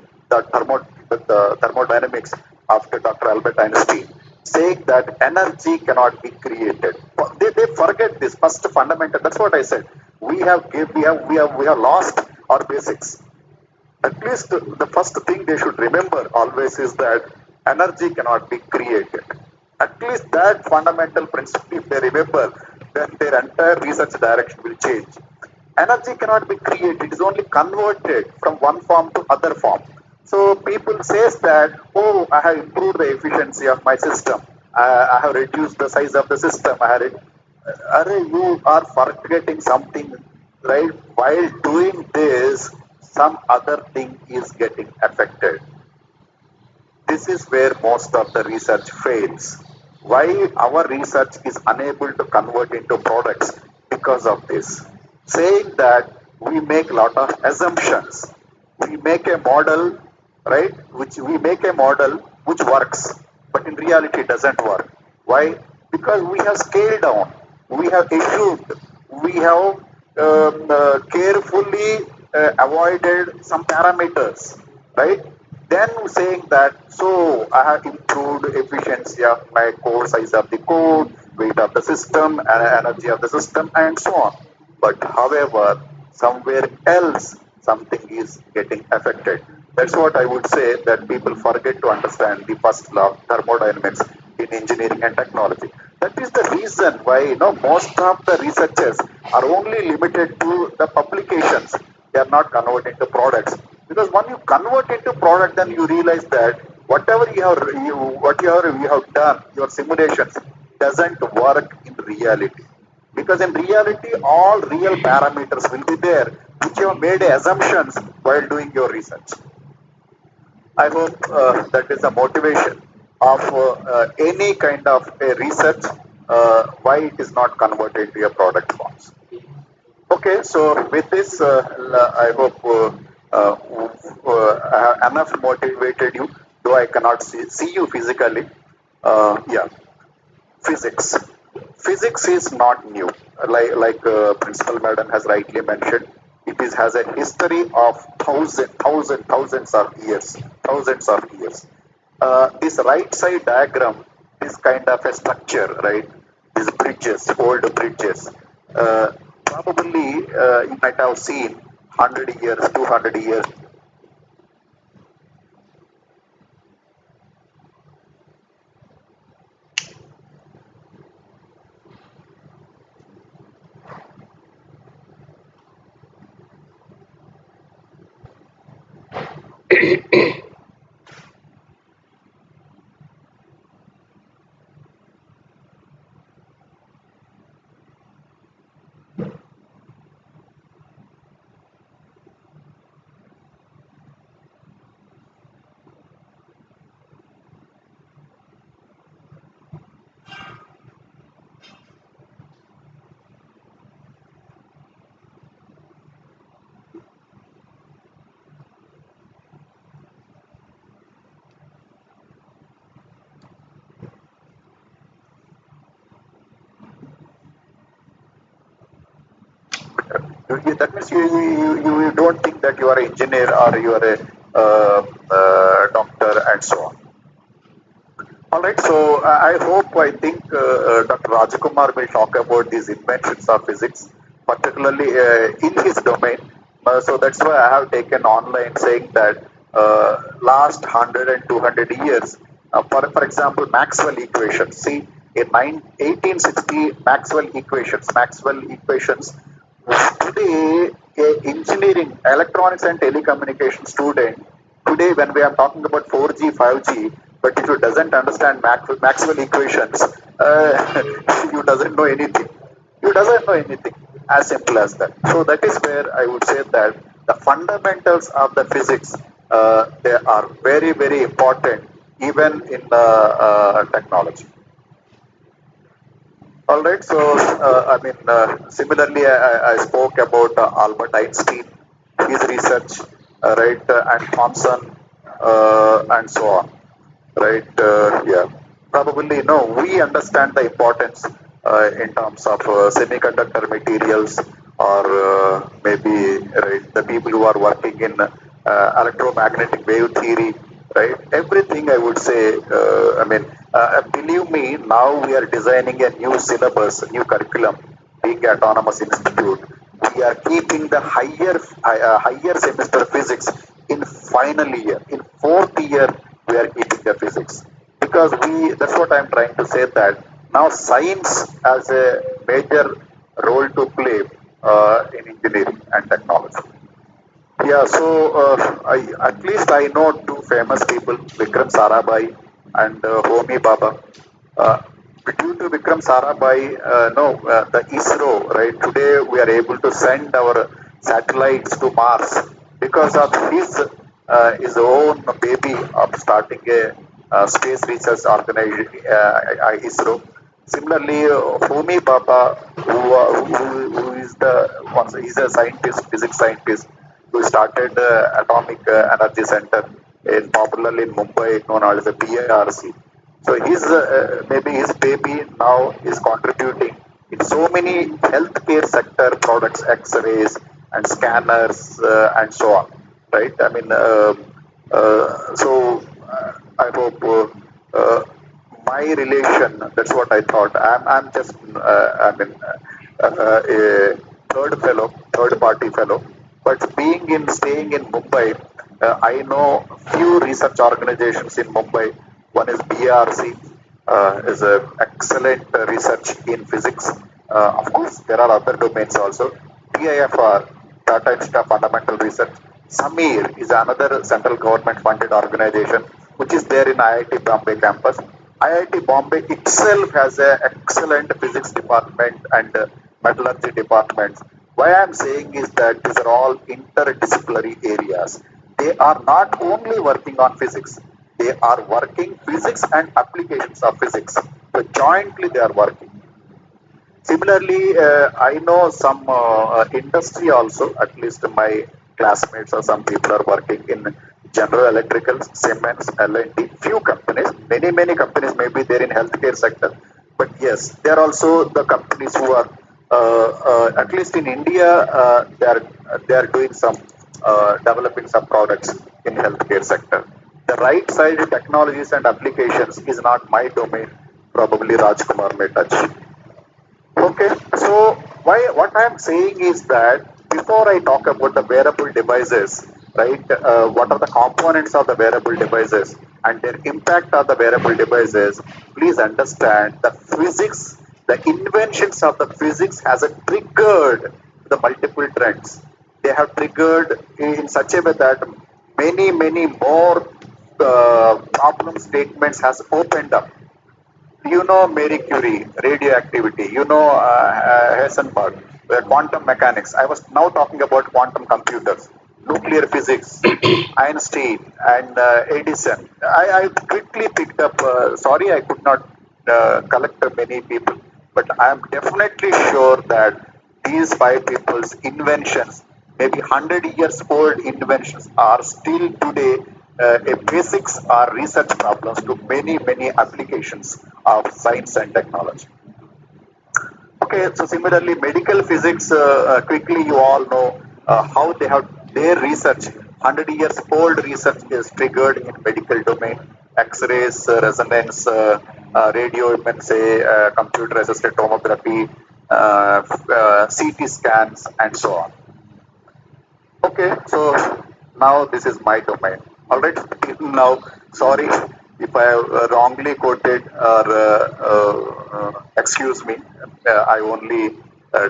thermodynamics after Dr. Albert Einstein, saying that energy cannot be created. They forget this first fundamental. That's what I said. We have lost or basics. At least the first thing they should remember always is that energy cannot be created. At least that fundamental principle, if they remember, then their entire research direction will change. Energy cannot be created, it is only converted from one form to other form. So people says that, oh, I have improved the efficiency of my system. I have reduced the size of the system. You are forgetting something, right? While doing this, some other thing is getting affected. This is where most of the research fails. Why our research is unable to convert into products? Because of this. Saying that we make a lot of assumptions. We make a model, right? We make a model which works, but in reality it doesn't work. Why? Because we have scaled down. We have assumed. We have carefully avoided some parameters, right? Then saying that, so I have improved efficiency of my core size of the code, weight of the system, energy of the system, and so on. But however, somewhere else, something is getting affected. That's what I would say, that people forget to understand the first law of thermodynamics in engineering and technology. That is the reason why most of the researchers are only limited to the publications. They are not converted to products. Because when you convert into product, then you realize that whatever you have done, your simulations doesn't work in reality. Because in reality, all real parameters will be there, which you have made assumptions while doing your research. I hope that is the motivation of any kind of a research, why it is not converted to a product forms. Okay, so with this, I hope I have enough motivated you, though I cannot see you physically. Yeah, physics. Physics is not new. Like Principal Madam has rightly mentioned, it has a history of thousands of years. Thousands of years. This right side diagram is kind of a structure, right? These bridges, old bridges. Probably you might have seen 100 years, 200 years. That means you don't think that you are an engineer or you are a doctor and so on. All right, so I think Dr. Rajakumar will talk about these inventions of physics, particularly in his domain. So that's why I have taken online saying that last 100 and 200 years, for example, Maxwell equations. See, in 1860, Maxwell equations. Today, engineering, electronics and telecommunication student, today when we are talking about 4G, 5G, but if you doesn't understand Maxwell equations, you doesn't know anything. You doesn't know anything. As simple as that. So that is where I would say that the fundamentals of the physics, they are very, very important even in the technology. All right. So, similarly, I spoke about Albert Einstein, his research, right, and Thomson, and so on, right? Yeah. Probably, we understand the importance in terms of semiconductor materials, or maybe right, the people who are working in electromagnetic wave theory, right? Everything I would say, believe me, now we are designing a new syllabus, a new curriculum, being autonomous institute. we are keeping the higher semester physics in final year. In fourth year, we are keeping the physics because that's what I'm trying to say, that now science has a major role to play in engineering and technology. Yeah, so at least I know two famous people, Vikram Sarabhai and Homi Baba. Uh, Due to Vikram Sarabhai, no, the ISRO, right, today we are able to send our satellites to Mars because of his own baby of starting a space research organization, ISRO. Similarly, Homi Baba, who is he's a scientist, physics scientist, who started Atomic Energy Center, popularly in Mumbai, known as the PRC. So maybe his baby now is contributing in so many healthcare sector products, X-rays and scanners and so on, right? I mean, I hope my relation. That's what I thought. I'm just a third party fellow, but staying in Mumbai, I know few research organizations in Mumbai. One is BRC, is a excellent research in physics. Of course, there are other domains also. TIFR, Tata Institute of Fundamental Research. Samir is another central government funded organization which is there in IIT Bombay campus. IIT Bombay itself has an excellent physics department and metallurgy departments. Why I am saying is that these are all interdisciplinary areas. They are not only working on physics, they are working physics and applications of physics. So jointly they are working. Similarly, I know some industry also, at least my classmates or some people are working in General Electrical, Siemens, L&T, few companies, many companies may be there in healthcare sector. But yes, there are also the companies who are, at least in India, they are doing some, developing some products in healthcare sector. The right side technologies and applications is not my domain. Probably Rajkumar may touch. Okay, so what I am saying is that before I talk about the wearable devices, right? What are the components of the wearable devices and their impact on the wearable devices? Please understand the physics, the inventions of the physics has triggered the multiple trends. They have triggered in such a way that many more problem statements has opened up. You know Marie Curie, radioactivity. You know Heisenberg, quantum mechanics. I was now talking about quantum computers, nuclear physics, Einstein and Edison. I quickly picked up. Sorry, I could not collect many people, but I am definitely sure that these five people's inventions, maybe 100 years old inventions, are still today a basics or research problems to many applications of science and technology. Okay, so similarly, medical physics, quickly you all know how they have their research, 100 years old research is triggered in medical domain, X-rays, resonance, radio, you can say, computer assisted tomography, CT scans, and so on. Okay, so now this is my domain. All right. Now, sorry if I have wrongly quoted or excuse me. I only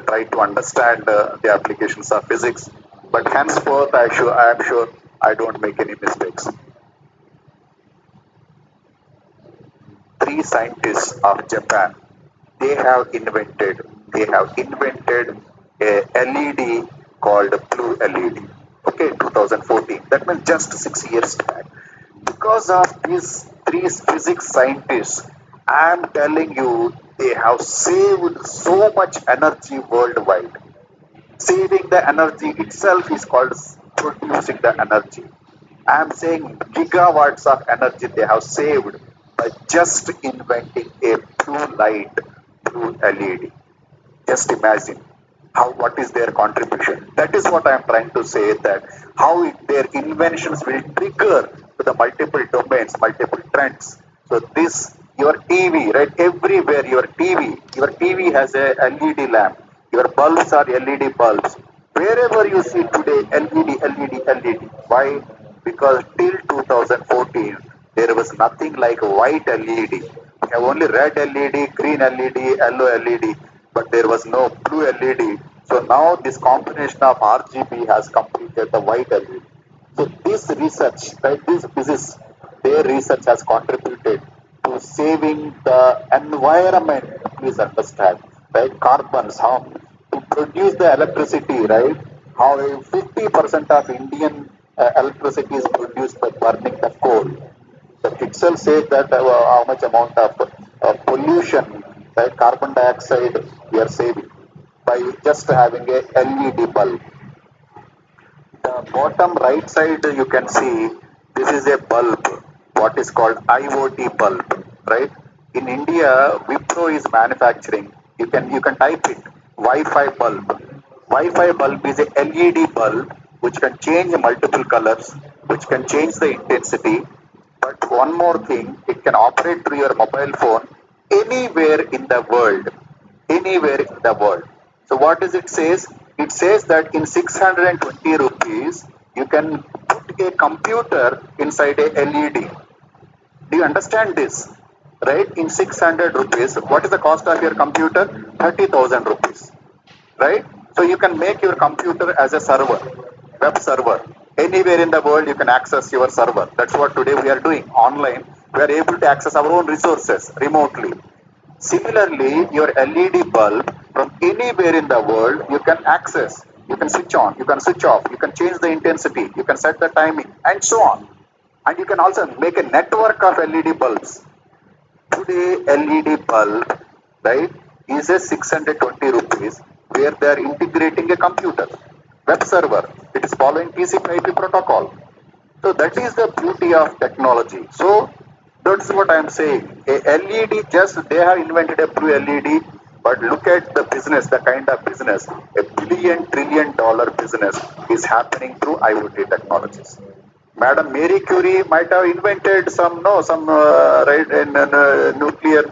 try to understand the applications of physics. But henceforth, I am sure I don't make any mistakes. Three scientists of Japan, they have invented a LED called blue LED. Okay, 2014. That means just 6 years back. Because of these three physics scientists, I am telling you, they have saved so much energy worldwide. Saving the energy itself is called producing the energy. I am saying gigawatts of energy they have saved by just inventing a blue light through LED. Just imagine what is their contribution. That is what I am trying to say, that how their inventions will trigger to the multiple domains, multiple trends. So this, your TV, right? Everywhere your TV has a LED lamp. Your bulbs are LED bulbs. Wherever you see today LED, LED, LED. Why? Because till 2014 there was nothing like white LED. We have only red LED, green LED, yellow LED, but there was no blue LED. So now this combination of RGB has completed the white LED. So this research, right, this is their research has contributed to saving the environment. Please understand, right? Carbons, how to produce the electricity, right? How 50% of Indian electricity is produced by burning the coal. The itself says that how much amount of pollution, right, carbon dioxide we are saving by just having a LED bulb. The bottom right side you can see this is a bulb, what is called IoT bulb, right? In India, Wipro is manufacturing. You can type it Wi-Fi bulb. Wi-Fi bulb is a LED bulb which can change multiple colors, which can change the intensity. But one more thing, it can operate through your mobile phone anywhere in the world, anywhere in the world. So what does it says? It says that in 620 rupees, you can put a computer inside a LED. Do you understand this? Right? In 600 rupees, what is the cost of your computer? 30,000 rupees. Right? So you can make your computer as a server, web server. Anywhere in the world, you can access your server. That's what today we are doing online. We are able to access our own resources remotely. Similarly, your LED bulb from anywhere in the world you can access, you can switch on, you can switch off, you can change the intensity, you can set the timing, and so on. And you can also make a network of LED bulbs. Today, LED bulb, right, is a 620 rupees where they are integrating a computer, web server. It is following TCP/IP protocol. So that is the beauty of technology. So that's what I am saying. A LED, just they have invented a blue LED, but look at the business, the kind of business. A billion-trillion dollar business is happening through IoT technologies. Madam Marie Curie might have invented some right in nuclear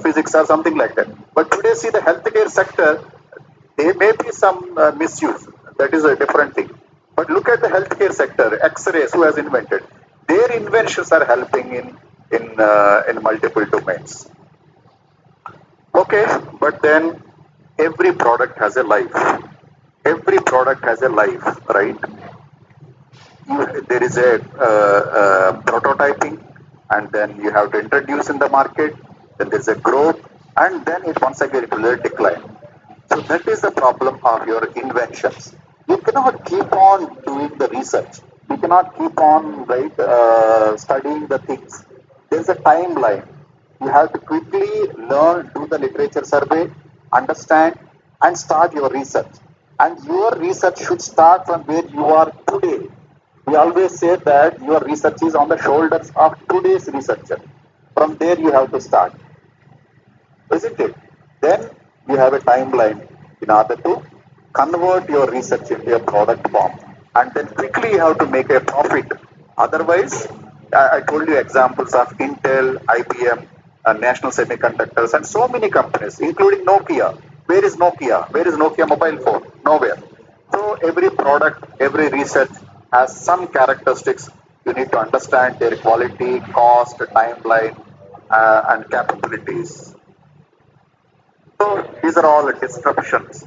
physics or something like that. But today, see the healthcare sector, there may be some misuse. That is a different thing. But look at the healthcare sector, X-rays. Who has invented? Their inventions are helping in multiple domains. Okay, but then every product has a life. Every product has a life, right? There is a prototyping, and then you have to introduce in the market. Then there is a growth, and then it once again it will decline. So that is the problem of your inventions. You cannot keep on doing the research. You cannot keep on studying the things. There is a timeline. You have to quickly learn, do the literature survey, understand, and start your research. And your research should start from where you are today. We always say that your research is on the shoulders of today's researcher. From there you have to start, isn't it? Then you have a timeline in order to convert your research into a product form, and then quickly you have to make a profit. Otherwise, I told you examples of Intel, IBM, National Semiconductors, and so many companies, including Nokia. Where is Nokia? Where is Nokia mobile phone? Nowhere. So every product, every research has some characteristics. You need to understand their quality, cost, timeline, and capabilities. So these are all disruptions.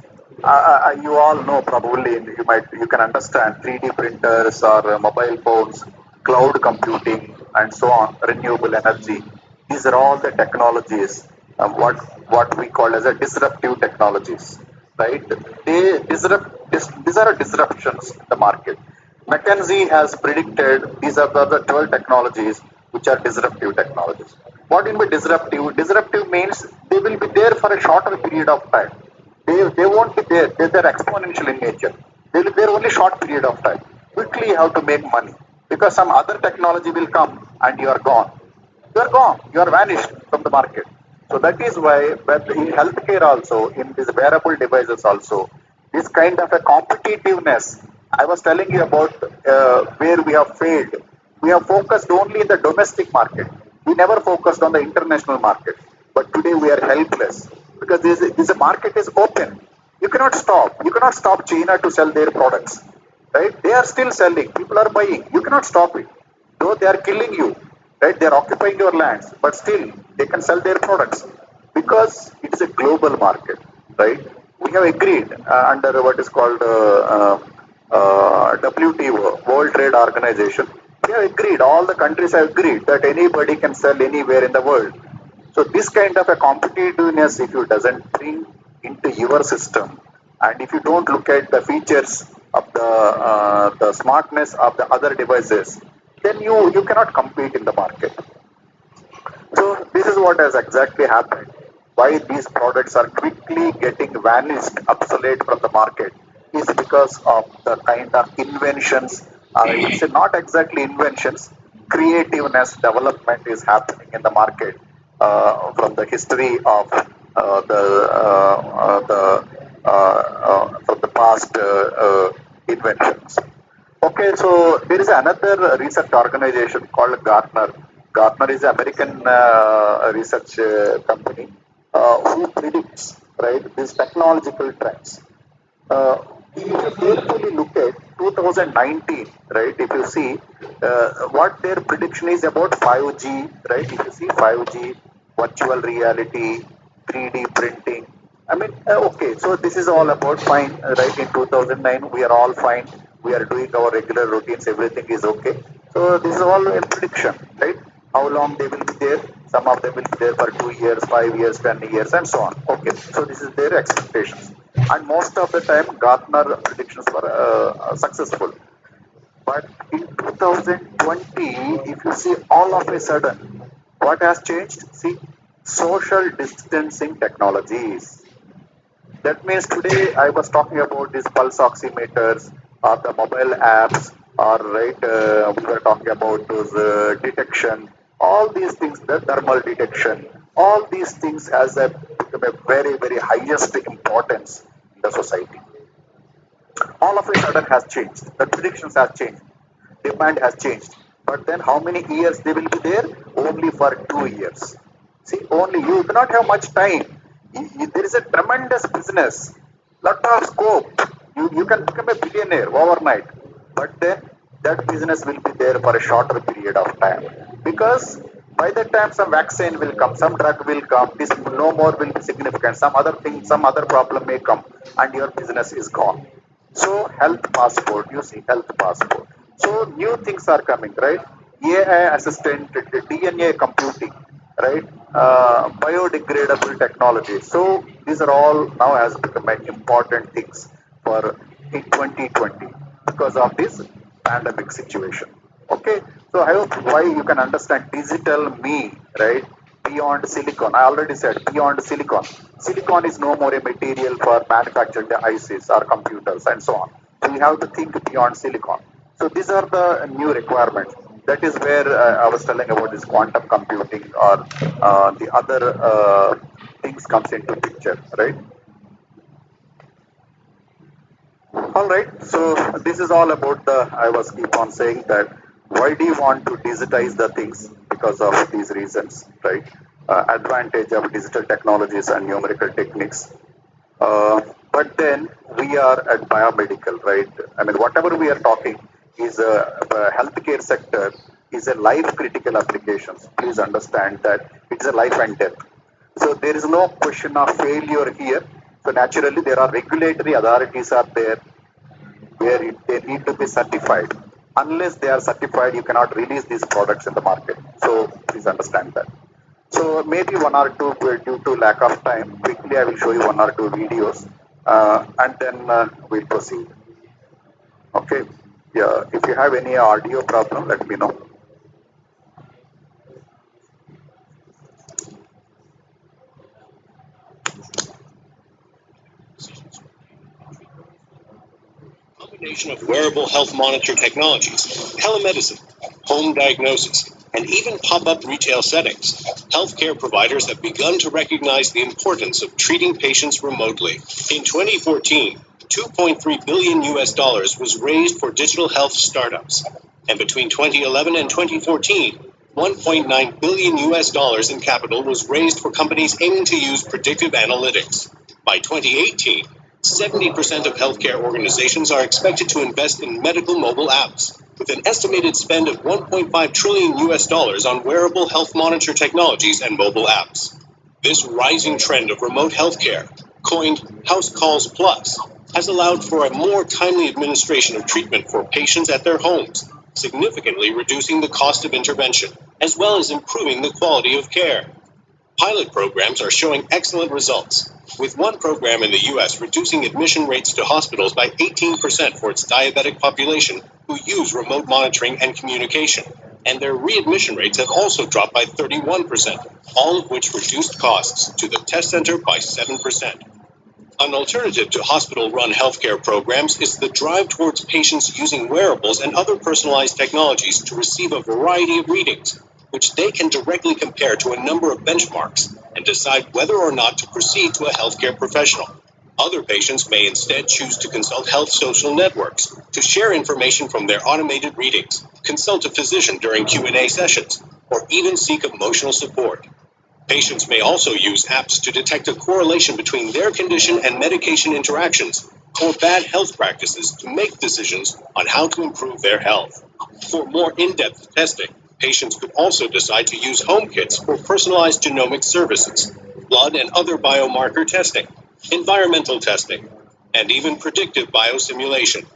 You all know probably you can understand 3D printers or mobile phones, cloud computing, and so on, renewable energy. These are all the technologies, what we call as a disruptive technologies, right? They disrupt. These are disruptions in the market. McKinsey has predicted these are the 12 technologies which are disruptive technologies. What do you mean by disruptive? Disruptive means they will be there for a shorter period of time. They won't be there. They're exponential in nature. They will be there only short period of time. Quickly you have to make money because some other technology will come and you are gone. You are gone. You are vanished from the market. So that is why, but in healthcare also, in these wearable devices also, this kind of a competitiveness. I was telling you about where we have failed. We have focused only in the domestic market. We never focused on the international market. But today we are helpless because this market is open. You cannot stop. You cannot stop China to sell their products, right? They are still selling. People are buying. You cannot stop it. Though they are killing you, right? They are occupying your lands, but still they can sell their products because it is a global market, right? We have agreed under what is called WTO, World Trade Organization. We have agreed. All the countries have agreed that anybody can sell anywhere in the world. So this kind of a competitiveness, if you doesn't bring into your system, and if you don't look at the features of the smartness of the other devices, then you cannot compete in the market. So this is what has exactly happened. Why these products are quickly getting vanished, obsolete from the market, is because of the kind of inventions. It's not exactly inventions. Creativeness, development is happening in the market from the history of from the past inventions. Okay, so there is another research organization called Gartner. Gartner is an American research company who predicts, right, these technological trends. If you carefully look at 2019, right, if you see what their prediction is about 5G, right, if you see 5G, virtual reality, 3D printing. I mean, okay, so this is all about fine, right? In 2009, we are all fine. We are doing our regular routines. Everything is okay. So this is all a prediction, right? How long they will be there? Some of them will be there for 2 years, 5 years, 10 years, and so on. Okay, so this is their expectations. And most of the time, Gartner predictions were successful. But in 2020, if you see all of a sudden, what has changed? See, social distancing technologies. That means today I was talking about these pulse oximeters or the mobile apps, or right, we were talking about those detection, all these things, the thermal detection, all these things has become a very, very highest importance in the society. All of a sudden has changed. The predictions have changed. Demand has changed. But then how many years they will be there? Only for 2 years. See, only you do not have much time. There is a tremendous business, lot of scope. You can become a billionaire overnight. But then that business will be there for a shorter period of time. Because by the time some vaccine will come, some drug will come, this no more will be significant. Some other thing, some other problem may come, and your business is gone. So health passport, you see health passport. So new things are coming, right? AI assistant, DNA computing, right? Biodegradable technology. So these are all now has become important things for in 2020 because of this pandemic situation. Okay, so I hope why you can understand digital me, right? Beyond silicon. I already said beyond silicon. Silicon is no more a material for manufacturing the ICs or computers and so on. So you have to think beyond silicon. So these are the new requirements. That is where I was telling about this quantum computing or the other things comes into picture, right? All right. So this is all about the. I was keep on saying that why do you want to digitize the things because of these reasons, right? Advantage of digital technologies and numerical techniques. But then we are at biomedical, right? I mean, whatever we are talking is a healthcare sector is a life critical applications. Please understand that it's a life and death. So there is no question of failure here. So naturally, there are regulatory authorities are there where they need to be certified. Unless they are certified, you cannot release these products in the market. So please understand that. So maybe one or two, due to lack of time, quickly I will show you one or two videos and then we'll proceed. Okay. Yeah. If you have any audio problem, let me know. Combination of wearable health monitor technologies, telemedicine, home diagnosis, and even pop-up retail settings, healthcare providers have begun to recognize the importance of treating patients remotely. In 2014, $2.3 billion was raised for digital health startups, and between 2011 and 2014, $1.9 billion in capital was raised for companies aiming to use predictive analytics. By 2018, 70% of healthcare organizations are expected to invest in medical mobile apps, with an estimated spend of 1.5 trillion US dollars on wearable health monitor technologies and mobile apps. This rising trend of remote healthcare, coined House Calls Plus, has allowed for a more timely administration of treatment for patients at their homes, significantly reducing the cost of intervention, as well as improving the quality of care. Pilot programs are showing excellent results, with one program in the U.S. reducing admission rates to hospitals by 18% for its diabetic population who use remote monitoring and communication, and their readmission rates have also dropped by 31%, all of which reduced costs to the test center by 7%. An alternative to hospital-run healthcare programs is the drive towards patients using wearables and other personalized technologies to receive a variety of readings, which they can directly compare to a number of benchmarks and decide whether or not to proceed to a healthcare professional. Other patients may instead choose to consult health social networks to share information from their automated readings, consult a physician during Q&A sessions, or even seek emotional support. Patients may also use apps to detect a correlation between their condition and medication interactions or bad health practices to make decisions on how to improve their health. For more in-depth testing, patients could also decide to use home kits for personalized genomic services, blood and other biomarker testing, environmental testing, and even predictive biosimulation.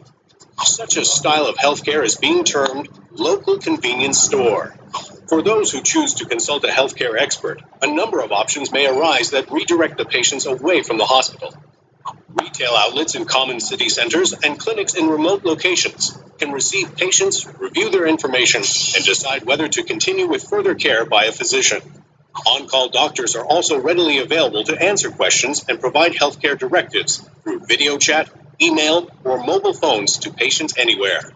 Such a style of healthcare is being termed local convenience store. For those who choose to consult a healthcare expert, a number of options may arise that redirect the patients away from the hospital. Retail outlets in common city centers and clinics in remote locations can receive patients, review their information, and decide whether to continue with further care by a physician. On-call doctors are also readily available to answer questions and provide healthcare directives through video chat, email, or mobile phones to patients anywhere.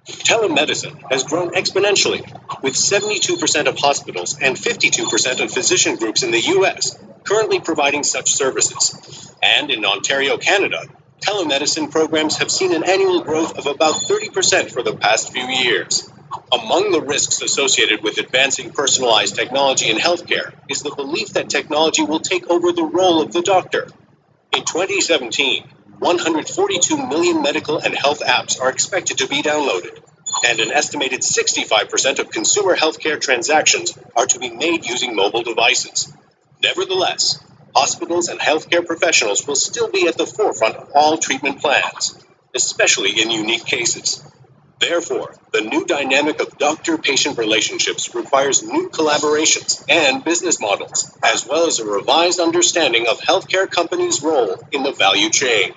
Telemedicine has grown exponentially, with 72% of hospitals and 52% of physician groups in the U.S. currently providing such services. And in Ontario, Canada, telemedicine programs have seen an annual growth of about 30% for the past few years. Among the risks associated with advancing personalized technology in healthcare is the belief that technology will take over the role of the doctor. In 2017, 142 million medical and health apps are expected to be downloaded, and an estimated 65% of consumer healthcare transactions are to be made using mobile devices. Nevertheless, hospitals and healthcare professionals will still be at the forefront of all treatment plans, especially in unique cases. Therefore, the new dynamic of doctor-patient relationships requires new collaborations and business models, as well as a revised understanding of healthcare companies' role in the value chain.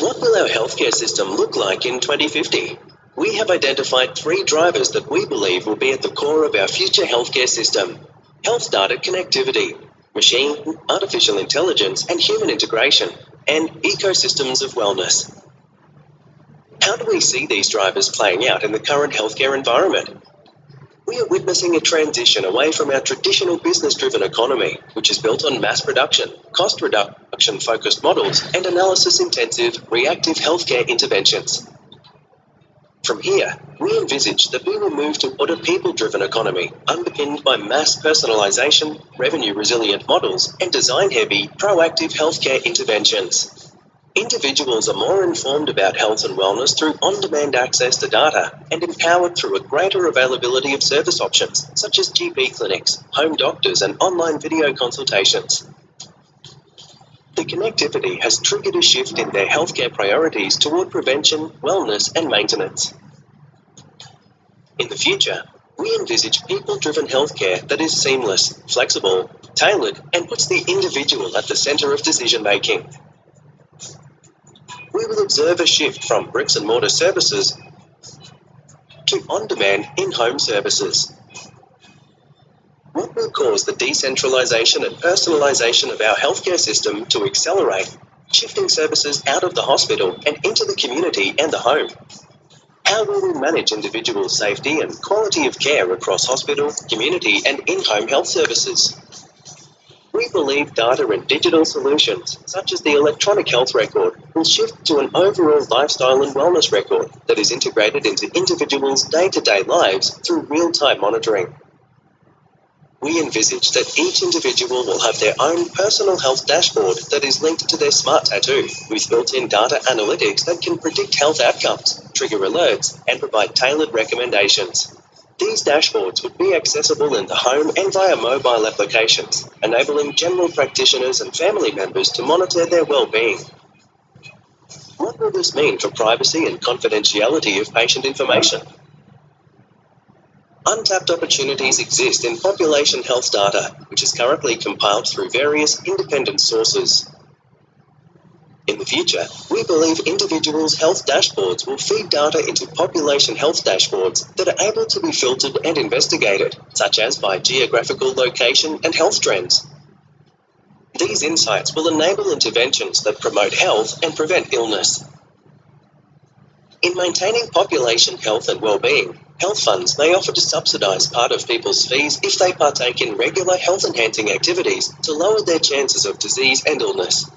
What will our healthcare system look like in 2050? We have identified 3 drivers that we believe will be at the core of our future healthcare system. Health data connectivity. machine, artificial intelligence, and human integration, and ecosystems of wellness. How do we see these drivers playing out in the current healthcare environment? We are witnessing a transition away from our traditional business-driven economy, which is built on mass production, cost reduction-focused models, and analysis-intensive, reactive healthcare interventions. From here, we envisage that we will move toward a people-driven economy, underpinned by mass personalization, revenue-resilient models, and design-heavy, proactive healthcare interventions. Individuals are more informed about health and wellness through on-demand access to data and empowered through a greater availability of service options, such as GP clinics, home doctors, and online video consultations. The connectivity has triggered a shift in their healthcare priorities toward prevention, wellness, and maintenance. In the future, we envisage people-driven healthcare that is seamless, flexible, tailored, and puts the individual at the center of decision-making. We will observe a shift from bricks and mortar services to on-demand in-home services. What will cause the decentralization and personalization of our healthcare system to accelerate, shifting services out of the hospital and into the community and the home? How will we manage individual safety and quality of care across hospital, community, and in-home health services? We believe data and digital solutions, such as the electronic health record, will shift to an overall lifestyle and wellness record that is integrated into individuals' day-to-day lives through real-time monitoring. We envisage that each individual will have their own personal health dashboard that is linked to their smart tattoo, with built-in data analytics that can predict health outcomes, trigger alerts, and provide tailored recommendations. These dashboards would be accessible in the home and via mobile applications, enabling general practitioners and family members to monitor their well-being. What will this mean for privacy and confidentiality of patient information? Untapped opportunities exist in population health data, which is currently compiled through various independent sources. In the future, we believe individuals' health dashboards will feed data into population health dashboards that are able to be filtered and investigated, such as by geographical location and health trends. These insights will enable interventions that promote health and prevent illness. In maintaining population health and well-being, health funds may offer to subsidize part of people's fees if they partake in regular health-enhancing activities to lower their chances of disease and illness.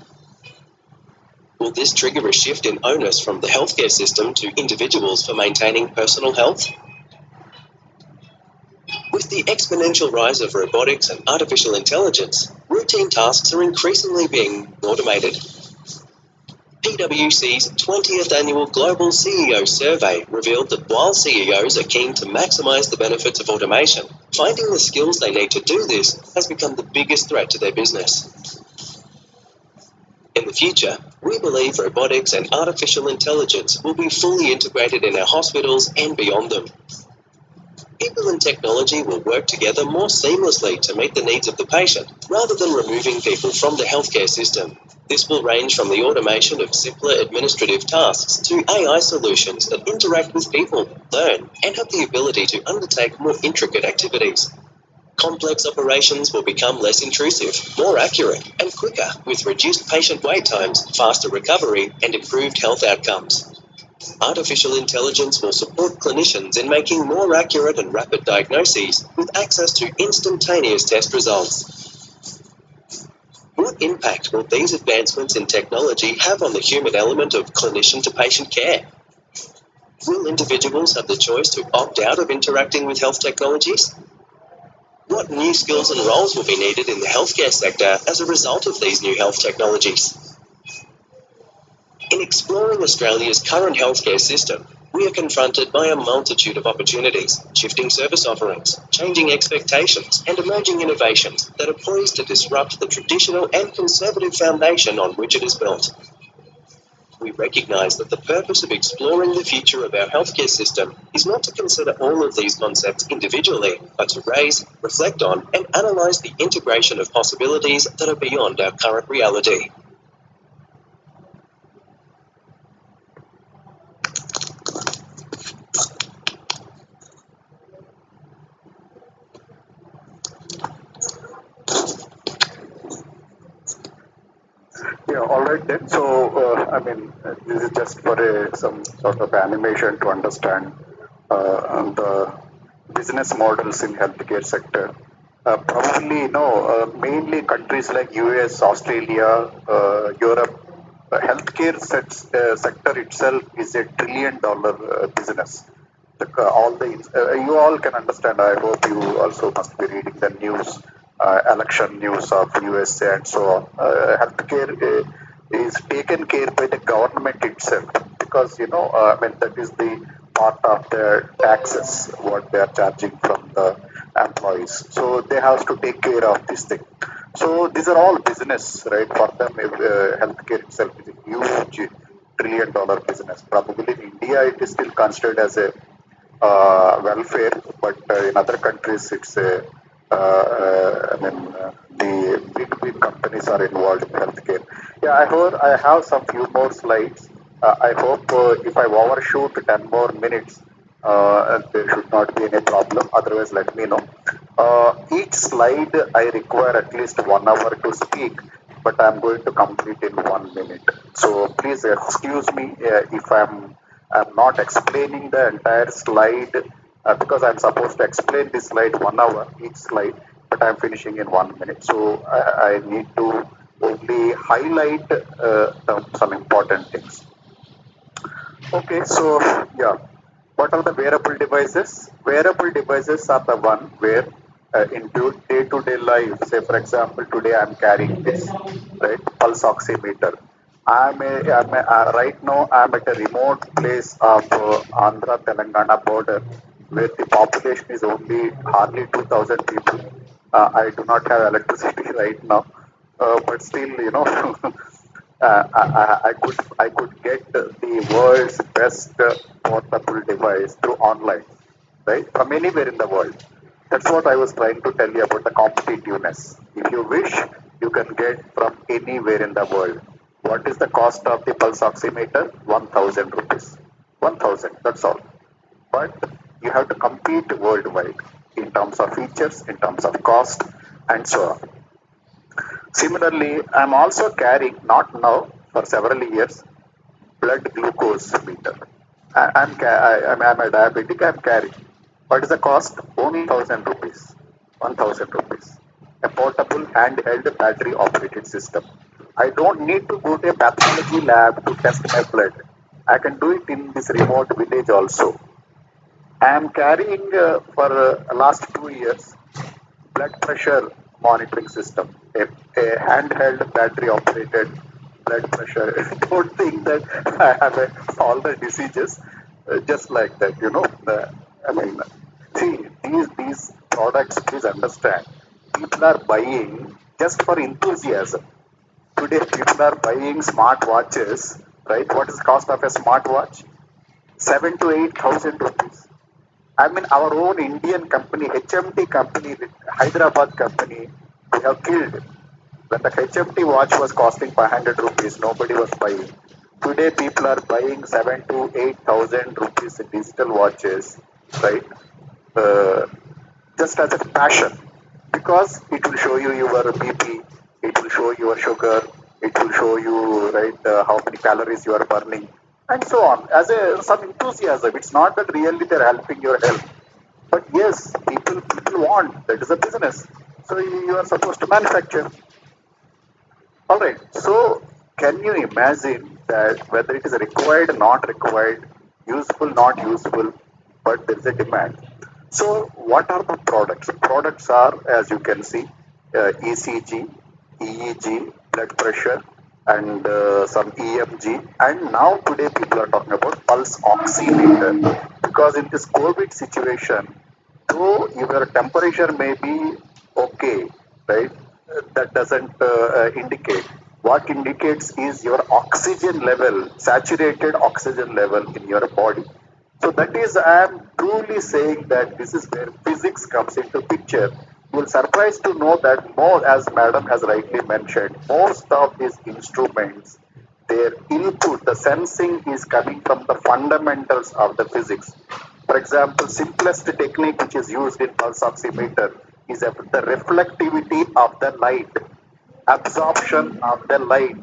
Will this trigger a shift in onus from the healthcare system to individuals for maintaining personal health? With the exponential rise of robotics and artificial intelligence, routine tasks are increasingly being automated. PwC's 20th annual Global CEO Survey revealed that while CEOs are keen to maximize the benefits of automation, finding the skills they need to do this has become the biggest threat to their business. In the future, we believe robotics and artificial intelligence will be fully integrated in our hospitals and beyond them. People and technology will work together more seamlessly to meet the needs of the patient, rather than removing people from the healthcare system. This will range from the automation of simpler administrative tasks to AI solutions that interact with people, learn, and have the ability to undertake more intricate activities. Complex operations will become less intrusive, more accurate, and quicker, with reduced patient wait times, faster recovery, and improved health outcomes. Artificial intelligence will support clinicians in making more accurate and rapid diagnoses with access to instantaneous test results. What impact will these advancements in technology have on the human element of clinician-to-patient care? Will individuals have the choice to opt out of interacting with health technologies? What new skills and roles will be needed in the healthcare sector as a result of these new health technologies? In exploring Australia's current healthcare system, we are confronted by a multitude of opportunities, shifting service offerings, changing expectations, and emerging innovations that are poised to disrupt the traditional and conservative foundation on which it is built. We recognise that the purpose of exploring the future of our healthcare system is not to consider all of these concepts individually, but to raise, reflect on, and analyse the integration of possibilities that are beyond our current reality. Yeah, all right then. So, this is just for some sort of animation to understand the business models in healthcare sector. Probably, mainly countries like US, Australia, Europe, sector itself is $1 trillion business. You all can understand. I hope you also must be reading the news, election news of USA and so on. Healthcare is taken care by the government itself because that is the part of the taxes what they are charging from the employees. So they have to take care of this thing. So these are all business, right? For them, healthcare itself is a huge $1 trillion business. Probably in India, it is still considered as a welfare, but in other countries, it's a the big companies are involved in healthcare. Yeah, I have some few more slides. I hope if I overshoot 10 more minutes, there should not be any problem. Otherwise, let me know. Each slide I require at least 1 hour to speak, but I'm going to complete in 1 minute. So please excuse me if I'm not explaining the entire slide because I'm supposed to explain this slide 1 hour each slide, but I'm finishing in 1 minute. So I need to only highlight some important things. Okay, so yeah, what are the wearable devices? Wearable devices are the one where in day-to-day life, say for example, today I'm carrying this, right, pulse oximeter. Right now I'm at a remote place of Andhra Telangana border where the population is only hardly 2,000 people. I do not have electricity right now, but still, I could get the world's best portable device through online, right, from anywhere in the world. That's what I was trying to tell you about the competitiveness. If you wish, you can get from anywhere in the world. What is the cost of the pulse oximeter? 1,000 rupees. 1,000. That's all. But you have to compete worldwide in terms of features, in terms of cost, and so on. Similarly, I'm also carrying, not now, for several years, blood glucose meter. I'm a diabetic, I'm carrying. What is the cost? Only 1,000 rupees. 1,000 rupees. A portable handheld battery operated system. I don't need to go to a pathology lab to test my blood. I can do it in this remote village also. I am carrying for last 2 years blood pressure monitoring system, a handheld battery operated blood pressure. Don't think that I have all the diseases just like that, I mean, see, these products, please understand, people are buying just for enthusiasm. Today, people are buying smart watches, right? What is the cost of a smart watch? 7 to 8,000 rupees. I mean, our own Indian company, HMT company, Hyderabad company, we have killed. When the HMT watch was costing 500 rupees, nobody was buying. Today, people are buying 7 to 8,000 rupees digital watches, right? Uh, just as a passion, because it will show you your BP, it will show your sugar, it will show you right how many calories you are burning, and so on. As some enthusiasm, it's not that really they're helping your health, but yes, people want, that is a business. So you are supposed to manufacture. All right. So can you imagine that whether it is required, not required, useful, not useful, but there is a demand. So what are the products? Products are, as you can see, ECG, EEG, blood pressure, and some EMG. And now today people are talking about pulse oximeter because in this COVID situation, though your temperature may be okay, right? That doesn't indicate. What indicates is your oxygen level, saturated oxygen level in your body. So that is, I am truly saying that this is where physics comes into picture. You will surprised to know that more, as Madam has rightly mentioned, most of these instruments, their input, the sensing is coming from the fundamentals of the physics. For example, simplest technique which is used in pulse oximeter is the reflectivity of the light, absorption of the light,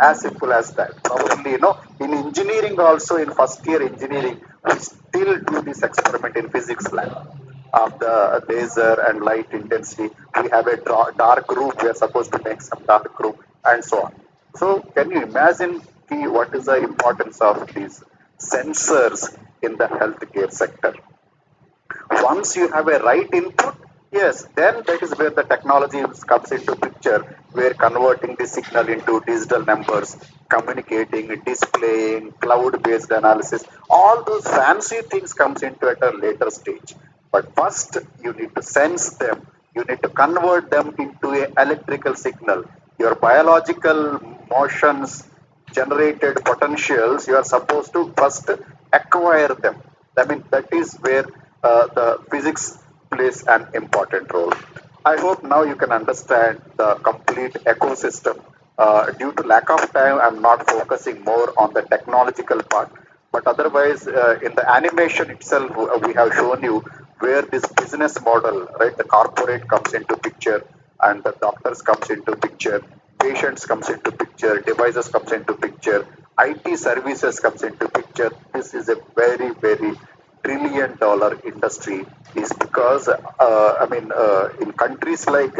As simple as that. Probably, in engineering also, in first year engineering, we still do this experiment in physics lab of the laser and light intensity. We have a dark room. We are supposed to make some dark room and so on. So, can you imagine what is the importance of these sensors in the healthcare sector? Once you have a right input, yes, then that is where the technology comes into picture, where converting the signal into digital numbers, communicating, displaying, cloud-based analysis, all those fancy things comes into at a later stage. But first, you need to sense them. You need to convert them into a electrical signal. Your biological motions, generated potentials, you are supposed to first acquire them. I mean, that is where the physics plays an important role. I hope now you can understand the complete ecosystem. Due to lack of time, I'm not focusing more on the technological part. But otherwise, in the animation itself, we have shown you where this business model, right, the corporate comes into picture, and the doctors comes into picture, patients comes into picture, devices comes into picture, IT services comes into picture. This is a very, very $1 trillion industry, is because in countries like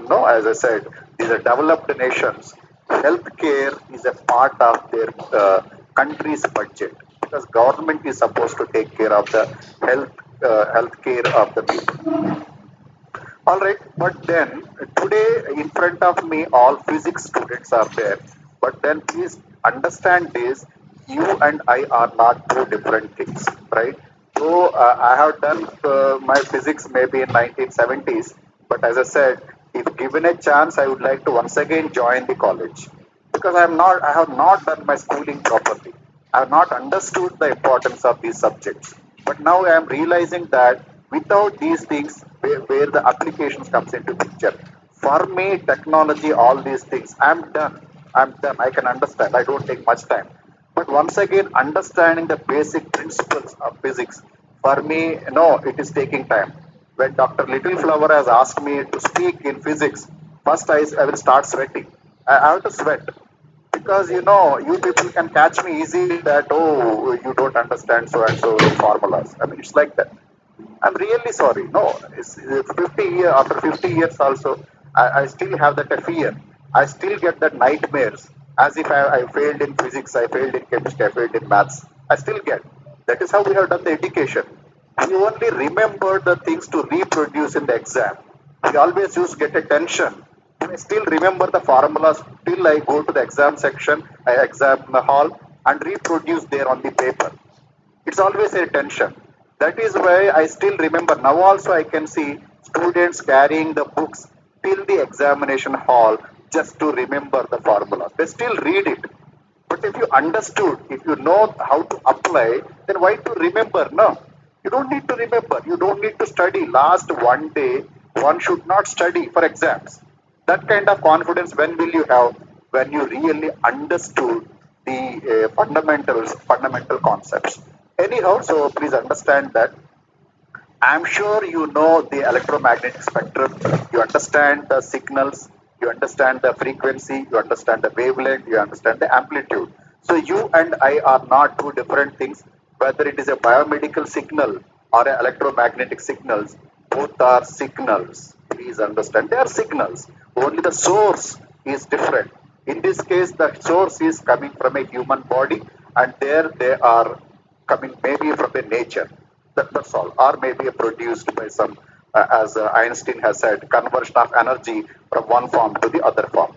no, as I said, these are developed nations. Healthcare is a part of their country's budget, because government is supposed to take care of the healthcare of the people. All right, but then today in front of me, all physics students are there. But then please understand this: you and I are not two different things, right? So I have done my physics maybe in 1970s, but as I said, if given a chance, I would like to once again join the college, because I have not done my schooling properly. I have not understood the importance of these subjects. But now I am realizing that without these things, where the applications comes into picture. For me, technology, all these things, I'm done. I'm done. I can understand. I don't take much time. But once again, understanding the basic principles of physics, for me, no, it is taking time. When Dr. Littleflower has asked me to speak in physics, first I will start sweating. I have to sweat, because you people can catch me easily that, oh, you don't understand so and so formulas. I mean, it's like that. I'm really sorry. No, it's 50 years, after 50 years also, I still have that fear. I still get that nightmares, as if I failed in physics, I failed in chemistry, I failed in maths. I still get. That is how we have done the education. We only remember the things to reproduce in the exam. We always used to get a tension. I still remember the formulas till I go to the exam section, exam hall, and reproduce there on the paper. It's always a tension. That is why I still remember. Now also I can see students carrying the books till the examination hall just to remember the formulas. They still read it. But if you understood, if you know how to apply, then why to remember? No. You don't need to remember. You don't need to study. Last one day, one should not study for exams. That kind of confidence, when will you have? When you really understood the fundamental concepts. Anyhow, so please understand that I'm sure you know the electromagnetic spectrum, you understand the signals, you understand the frequency, you understand the wavelength, you understand the amplitude. So you and I are not two different things, whether it is a biomedical signal or an electromagnetic signals, both are signals. Please understand, they are signals. Only the source is different. In this case, the source is coming from a human body, and there they are coming maybe from the nature. That's all. Or maybe produced by some, as Einstein has said, conversion of energy from one form to the other form.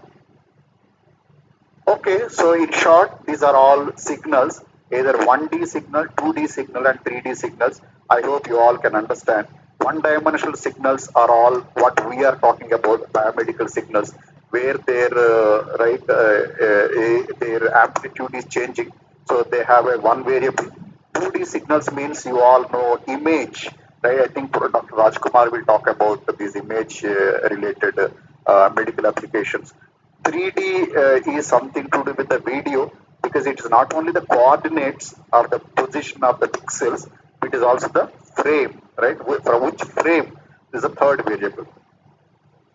Okay, so in short, these are all signals, either 1D signal, 2D signal, and 3D signals. I hope you all can understand. One-dimensional signals are all what we are talking about, biomedical signals, where their amplitude is changing. So they have a one variable. 2D signals means you all know image, right? I think Dr. Rajkumar will talk about these image related medical applications. 3D is something to do with the video, because it is not only the coordinates or the position of the pixels, it is also the frame, right? From which frame is the third variable.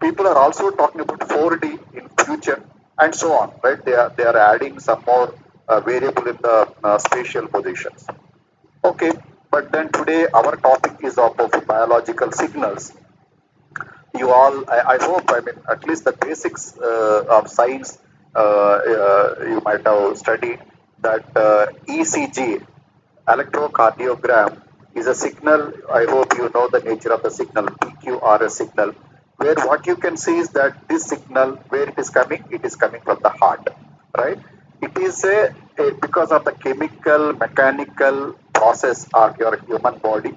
People are also talking about 4D in future. and so on, right? They are adding some more variable in the spatial positions. Okay, but then today our topic is of biological signals. You all, I hope, I mean, at least the basics of science, you might have studied that ECG, electrocardiogram, is a signal. I hope you know the nature of the signal, PQRS signal, where what you can see is that this signal, where it is coming from the heart, right? It is because of the chemical, mechanical process of your human body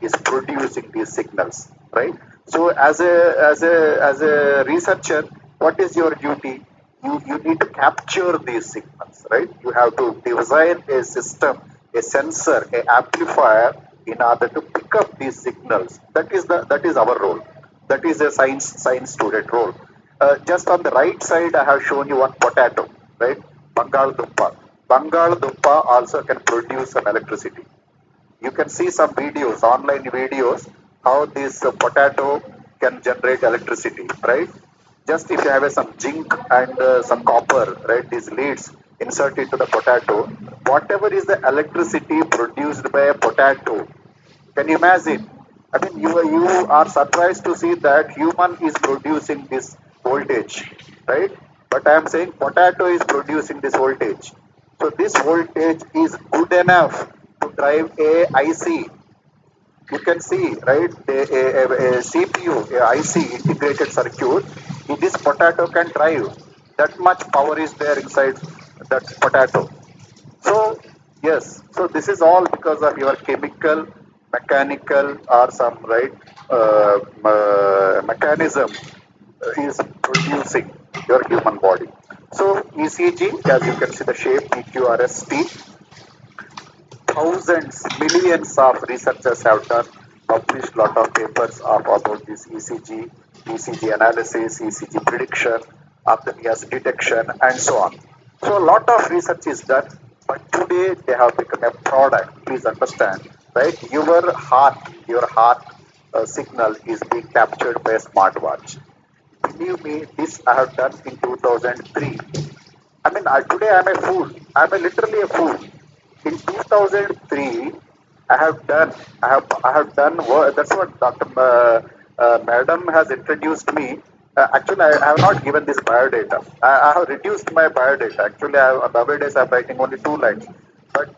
is producing these signals, right? So as a researcher, what is your duty? You need to capture these signals, right? You have to design a system, a sensor, a amplifier in order to pick up these signals. That is our role. That is a science student role. Just on the right side, I have shown you one potato, right? Bangal Duppa. Bangal Duppa also can produce some electricity. You can see some videos, online videos, how this potato can generate electricity, right? Just if you have some zinc and some copper, right, these leads, insert into the potato, whatever is the electricity produced by a potato, can you imagine? I mean, you are surprised to see that human is producing this voltage, right? But I am saying potato is producing this voltage. So this voltage is good enough to drive a IC. You can see, right? A CPU, a IC, integrated circuit. This potato can drive. That much power is there inside that potato. So, yes, so this is all because of your chemical, mechanical, or some right mechanism is producing your human body. So, ECG, as you can see the shape PQRST, thousands, millions of researchers have done, published lot of papers about this ECG, ECG analysis, ECG prediction, arrhythmias detection, and so on. So a lot of research is done, but today they have become a product. Please understand, right? Your heart signal is being captured by a smartwatch. Believe me, this I have done in 2003. I mean, today I'm a fool. I'm literally a fool. In 2003, I have done work. That's what Dr. Madam has introduced me. Actually, I have not given this biodata. I have reduced my biodata. Actually, nowadays I'm writing only 2 lines. But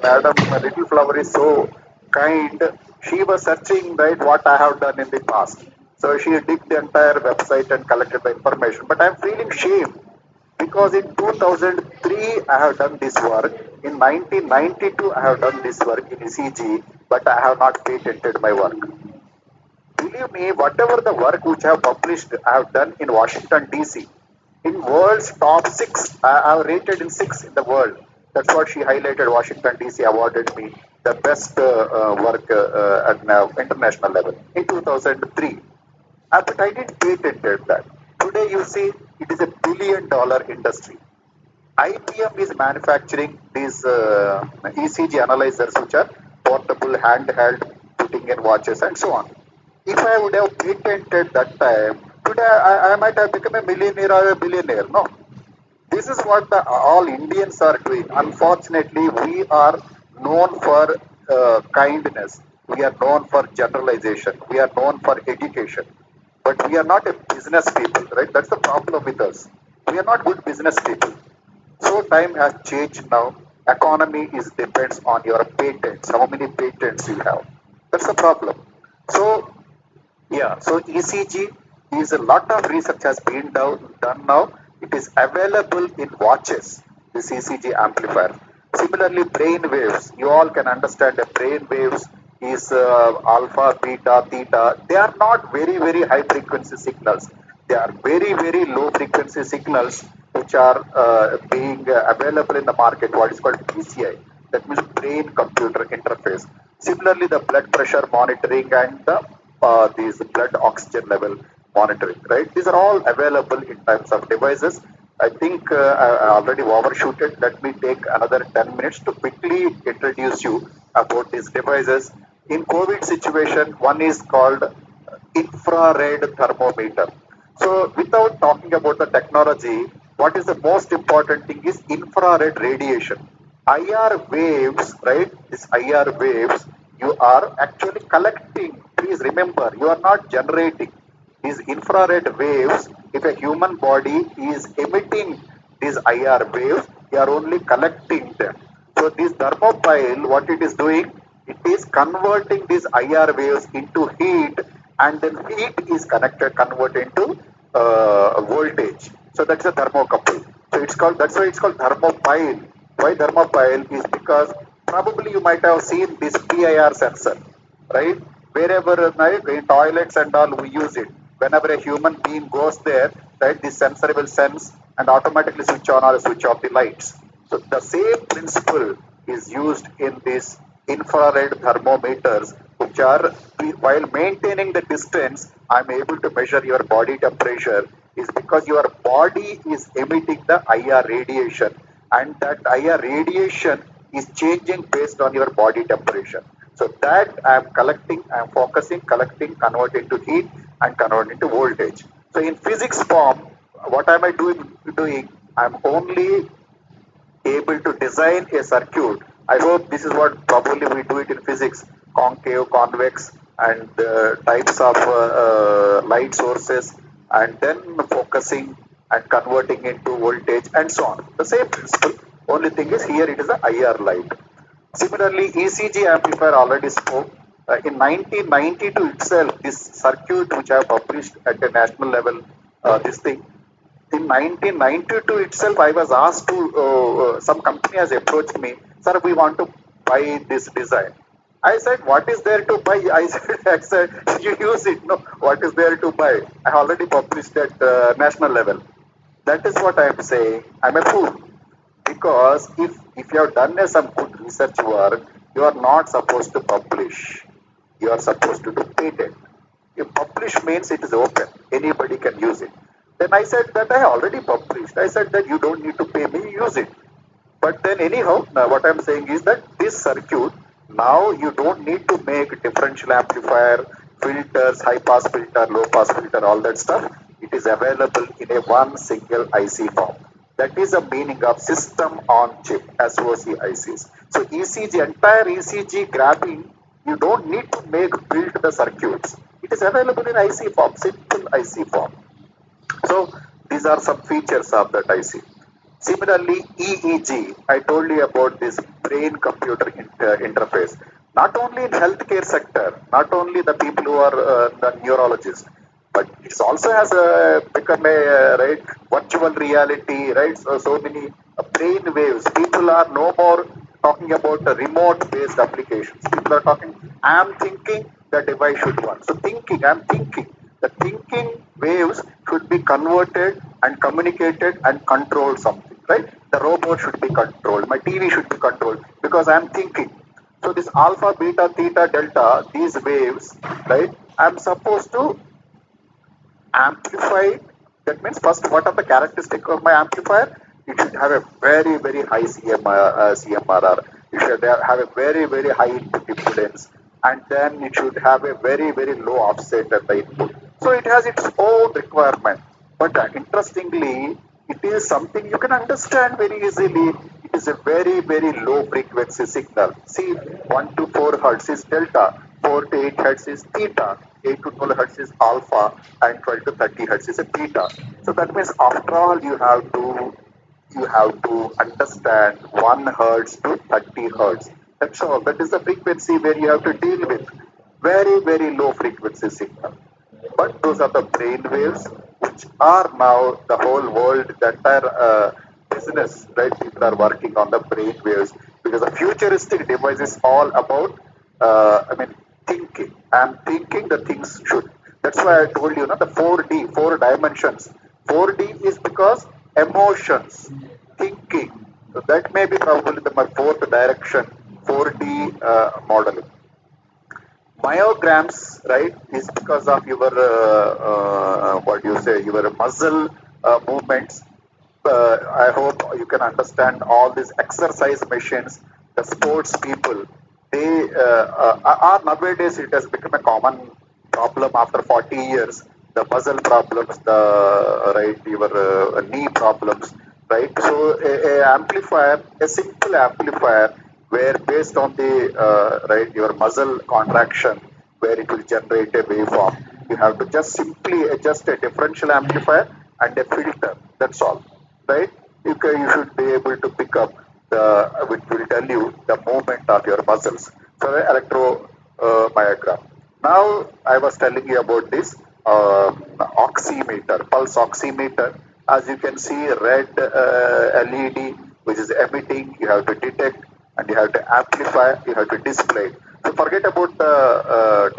Madam Little Flower is so kind. She was searching, right, what I have done in the past. So she digged the entire website and collected the information. But I'm feeling shame because in 2003 I have done this work. In 1992 I have done this work in ECG, but I have not patented my work. Believe me, whatever the work which I have published, I have done in Washington DC. In world's top 6, I have rated in 6 in the world. That's what she highlighted. Washington DC awarded me the best work at international level in 2003. But I didn't patented that. Today you see it is $1 billion industry. IBM is manufacturing these ECG analyzers which are portable, handheld, putting in watches and so on. If I would have patented that time, today I might have become a millionaire or a billionaire. No, this is what all Indians are doing. Unfortunately, we are known for kindness. We are known for generalization. We are known for education. But we are not a business people, right? That's the problem with us. We are not good business people. So time has changed now. Economy is depends on your patents. How many patents you have? That's the problem. So yeah, so ECG is a lot of research has been done now. It is available in watches, this ECG amplifier. Similarly, brain waves, you all can understand that brain waves is alpha, beta, theta. They are not very, very high frequency signals. They are very, very low frequency signals which are being available in the market, what is called BCI. That means brain computer interface. Similarly, the blood pressure monitoring and the these blood oxygen level monitoring, right? These are all available in types of devices. I think I already overshooted. Let me take another 10 minutes to quickly introduce you about these devices. In COVID situation, one is called infrared thermometer. So without talking about the technology, what is the most important thing is infrared radiation. IR waves, right? These IR waves, you are actually collecting. Please remember, you are not generating. These infrared waves, if a human body is emitting these IR waves, you are only collecting them. So this thermopile, what it is doing, it is converting these IR waves into heat, and then heat is converted into voltage. So that's a thermocouple. So that's why it's called thermopile. Why thermopile is because probably you might have seen this PIR sensor, right? Wherever, right, in toilets and all, we use it. Whenever a human being goes there, right, this sensor will sense and automatically switch on or switch off the lights. So the same principle is used in these infrared thermometers, which are, while maintaining the distance, I'm able to measure your body temperature, is because your body is emitting the IR radiation, and that IR radiation is changing based on your body temperature. So that I am collecting, I am focusing, collecting, converting to heat and converting to voltage. So in physics form, what am I doing? I am only able to design a circuit. I hope this is what probably we do it in physics: concave, convex, and types of light sources, and then focusing and converting into voltage and so on. The same principle. Only thing is here it is a IR light. Similarly, ECG amplifier already spoke. In 1992 itself, this circuit which I have published at the national level, this thing, in 1992 itself, I was asked to, some company has approached me, sir, we want to buy this design. I said, what is there to buy? I said, you use it. No, what is there to buy? I already published at national level. That is what I am saying. I'm a fool. Because if you have done some good research work, you are not supposed to publish. You are supposed to do patent. If publish means it is open. Anybody can use it. Then I said that I already published. I said that you don't need to pay me, use it. But then anyhow, now what I'm saying is that this circuit, now you don't need to make differential amplifier, filters, high pass filter, low pass filter, all that stuff. It is available in a one single IC form. That is the meaning of system on chip, SoC ICs. So ECG, entire ECG grabbing, you don't need to build the circuits. It is available in IC form, simple IC form. So these are some features of that IC. Similarly, EEG, I told you about this brain-computer interface. Not only in healthcare sector, not only the people who are the neurologists, but it also has become a right virtual reality, right? So many brain waves. People are no more talking about the remote-based applications. People are talking, I'm thinking the device should work. So thinking, I'm thinking. The thinking waves should be converted and communicated and controlled something, right? The robot should be controlled. My TV should be controlled because I'm thinking. So this alpha, beta, theta, delta, these waves, right? I'm supposed to amplify. That means first, what are the characteristics of my amplifier? It should have a very, very high CMRR. It should have a very, very high input impedance, and then it should have a very, very low offset at the input. So it has its own requirement. But interestingly, it is something you can understand very easily. It is a very, very low frequency signal. See, 1 to 4 hertz is delta, 4 to 8 hertz is theta, 8 to 12 hertz is alpha, and 12 to 30 hertz is a beta. So that means after all you have to understand 1 hertz to 30 hertz. That's all. That is the frequency where you have to deal with very, very low frequency signal. But those are the brain waves, which are now the whole world, the entire business, right? People are working on the brain waves because the futuristic device is all about, thinking. I'm thinking the things should. That's why I told you, the 4D, 4 dimensions. 4D is because emotions, thinking. So that may be probably my fourth direction, 4D modeling. Myograms, right, is because of your your muscle movements. I hope you can understand all these exercise machines. The sports people, they are nowadays, it has become a common problem after 40 years. the muscle problems, the right your knee problems, right? So a amplifier, a simple amplifier, where based on the right your muscle contraction, where it will generate a waveform. You have to just simply adjust a differential amplifier and a filter. That's all, right? You should be able to pick up the which will tell you the movement of your muscles. So the electromyogram. Now I was telling you about this oximeter, pulse oximeter. As you can see, red LED which is emitting. You have to detect and you have to amplify. You have to display. So forget about the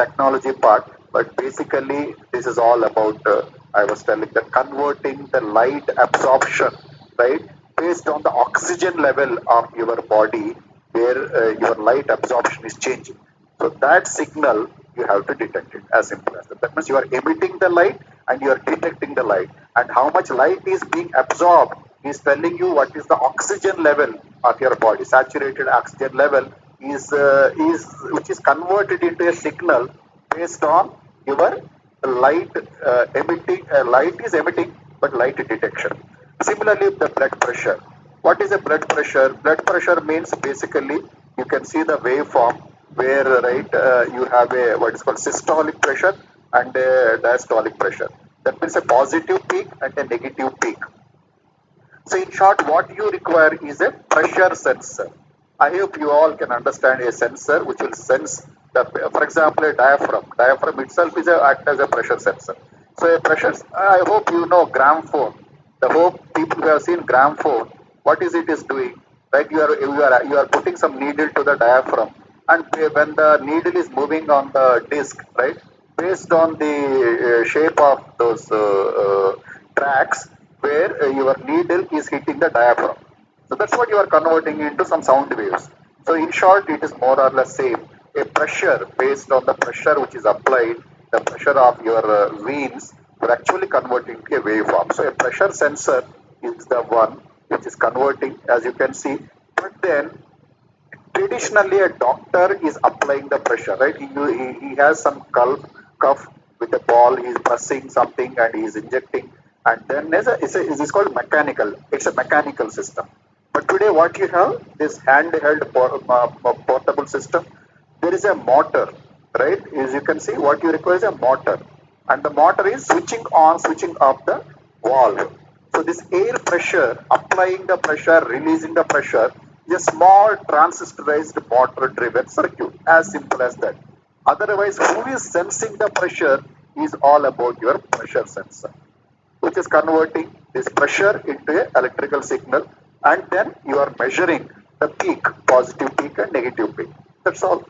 technology part, but basically this is all about. I was telling that converting the light absorption, right, based on the oxygen level of your body, where your light absorption is changing. So that signal you have to detect it, as simple as that. That means you are emitting the light and you are detecting the light, and how much light is being absorbed is telling you what is the oxygen level of your body. Saturated oxygen level is which is converted into a signal based on your light emitting. Light is emitting, but light detection. Similarly, the blood pressure. What is a blood pressure? Blood pressure means basically you can see the waveform where right you have a what is called systolic pressure and a diastolic pressure. That means a positive peak and a negative peak. So in short, what you require is a pressure sensor. I hope you all can understand a sensor which will sense the, for example, a diaphragm. Diaphragm itself is act as a pressure sensor. So a pressure, I hope you know gramophone. The hope people who have seen gramophone, what is it is doing? Right, you are putting some needle to the diaphragm, and when the needle is moving on the disc, right, based on the shape of those tracks, where your needle is hitting the diaphragm. So that's what you are converting into some sound waves. So in short, it is more or less same. A pressure based on the pressure which is applied, the pressure of your veins, you're actually converting to a waveform. So a pressure sensor is the one which is converting, as you can see. But then traditionally a doctor is applying the pressure, right? He has some cuff with a ball, he is pressing something and he is injecting, and then it's called mechanical. It's a mechanical system. But today what you have, this handheld portable system, there is a motor, right? As you can see, what you require is a motor, and the motor is switching on, switching off the valve. So this air pressure, applying the pressure, releasing the pressure, is a small transistorized motor driven circuit, as simple as that. Otherwise, who is sensing the pressure is all about your pressure sensor, which is converting this pressure into an electrical signal, and then you are measuring the peak, positive peak and negative peak. That's all.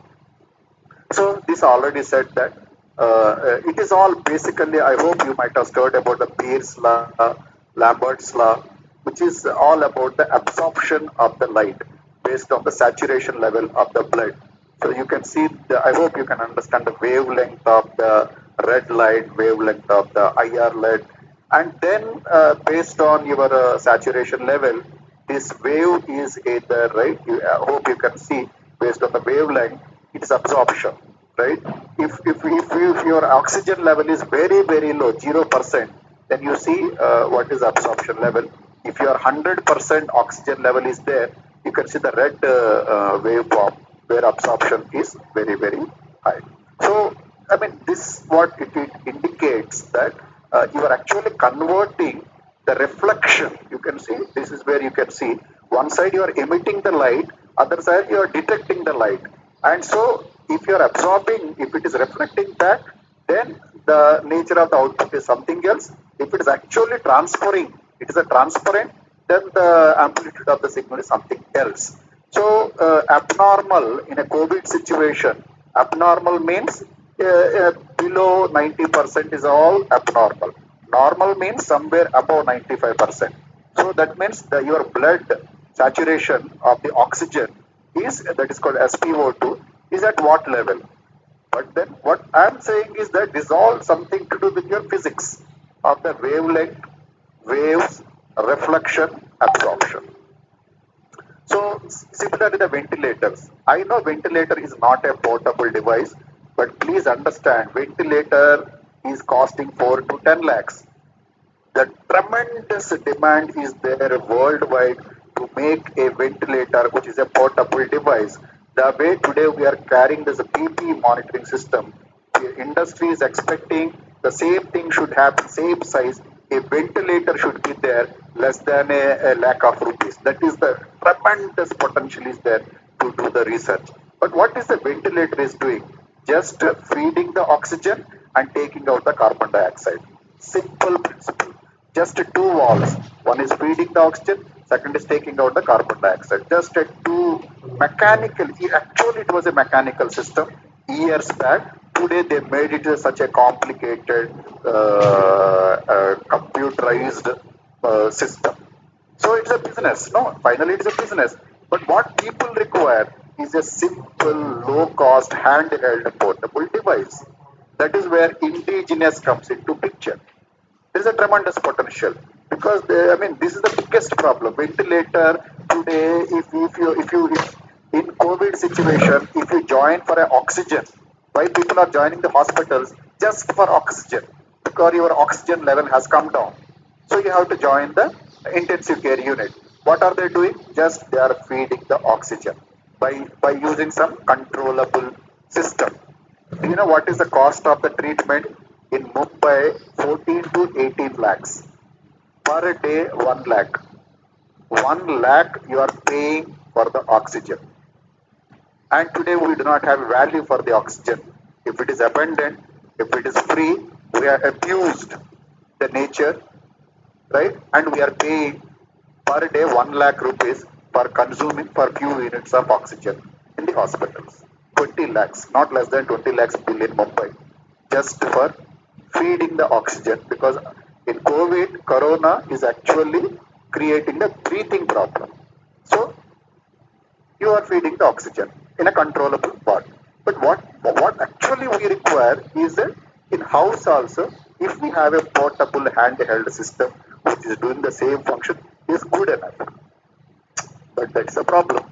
So this already said that it is all basically, I hope you might have heard about the Beer's law, Lambert's law, which is all about the absorption of the light based on the saturation level of the blood. So you can see, I hope you can understand the wavelength of the red light, wavelength of the IR light, and then based on your saturation level, this wave is either, right, I hope you can see, based on the wavelength, it is absorption, right? If your oxygen level is very, very low, 0%, then you see what is absorption level. If your 100% oxygen level is there, you can see the red waveform where absorption is very, very high. So, I mean, this what it indicates that you are actually converting the reflection. You can see, this is where you can see, one side you are emitting the light, other side you are detecting the light. And so, if you are absorbing, if it is reflecting back, then the nature of the output is something else. If it is actually transferring, it is a transparent, then the amplitude of the signal is something else. So abnormal in a COVID situation, abnormal means below 90% is all abnormal. Normal means somewhere above 95%. So that means your blood saturation of the oxygen is, that is called SpO2, is at what level? But then what I am saying is that this is all something to do with your physics of the wavelength, waves, reflection, absorption. So similarly the ventilators. I know ventilator is not a portable device, but please understand, ventilator is costing 4 to 10 lakhs. The tremendous demand is there worldwide to make a ventilator, which is a portable device. The way today we are carrying this BP monitoring system, the industry is expecting the same thing should happen, same size. A ventilator should be there less than a lakh of rupees. That is the tremendous potential is there to do the research. But what is the ventilator is doing? Just feeding the oxygen and taking out the carbon dioxide. Simple principle. Just two walls. One is feeding the oxygen, second is taking out the carbon dioxide. Just a two mechanical. Actually, it was a mechanical system years back. Today, they made it such a complicated, computerized system. So it's a business. No, finally, it's a business. But what people require is a simple, low-cost, handheld, portable device. That is where indigenous comes into picture. There is a tremendous potential because this is the biggest problem. Ventilator today, if in COVID situation, if you join for an oxygen, why people are joining the hospitals just for oxygen because your oxygen level has come down. So you have to join the intensive care unit. What are they doing? Just they are feeding the oxygen by using some controllable system. Do you know what is the cost of the treatment? In Mumbai, 14 to 18 lakhs. Per day, 1 lakh. 1 lakh you are paying for the oxygen. And today we do not have value for the oxygen. If it is abundant, if it is free, we are abused the nature, right? And we are paying per day 1 lakh rupees for consuming for few units of oxygen in the hospitals. 20 lakhs, not less than 20 lakhs bill in Mumbai, just for feeding the oxygen, because in COVID, corona is actually creating a breathing problem. So you are feeding the oxygen in a controllable part. But what actually we require is that in house also, if we have a portable handheld system which is doing the same function, is good enough. But that's a problem.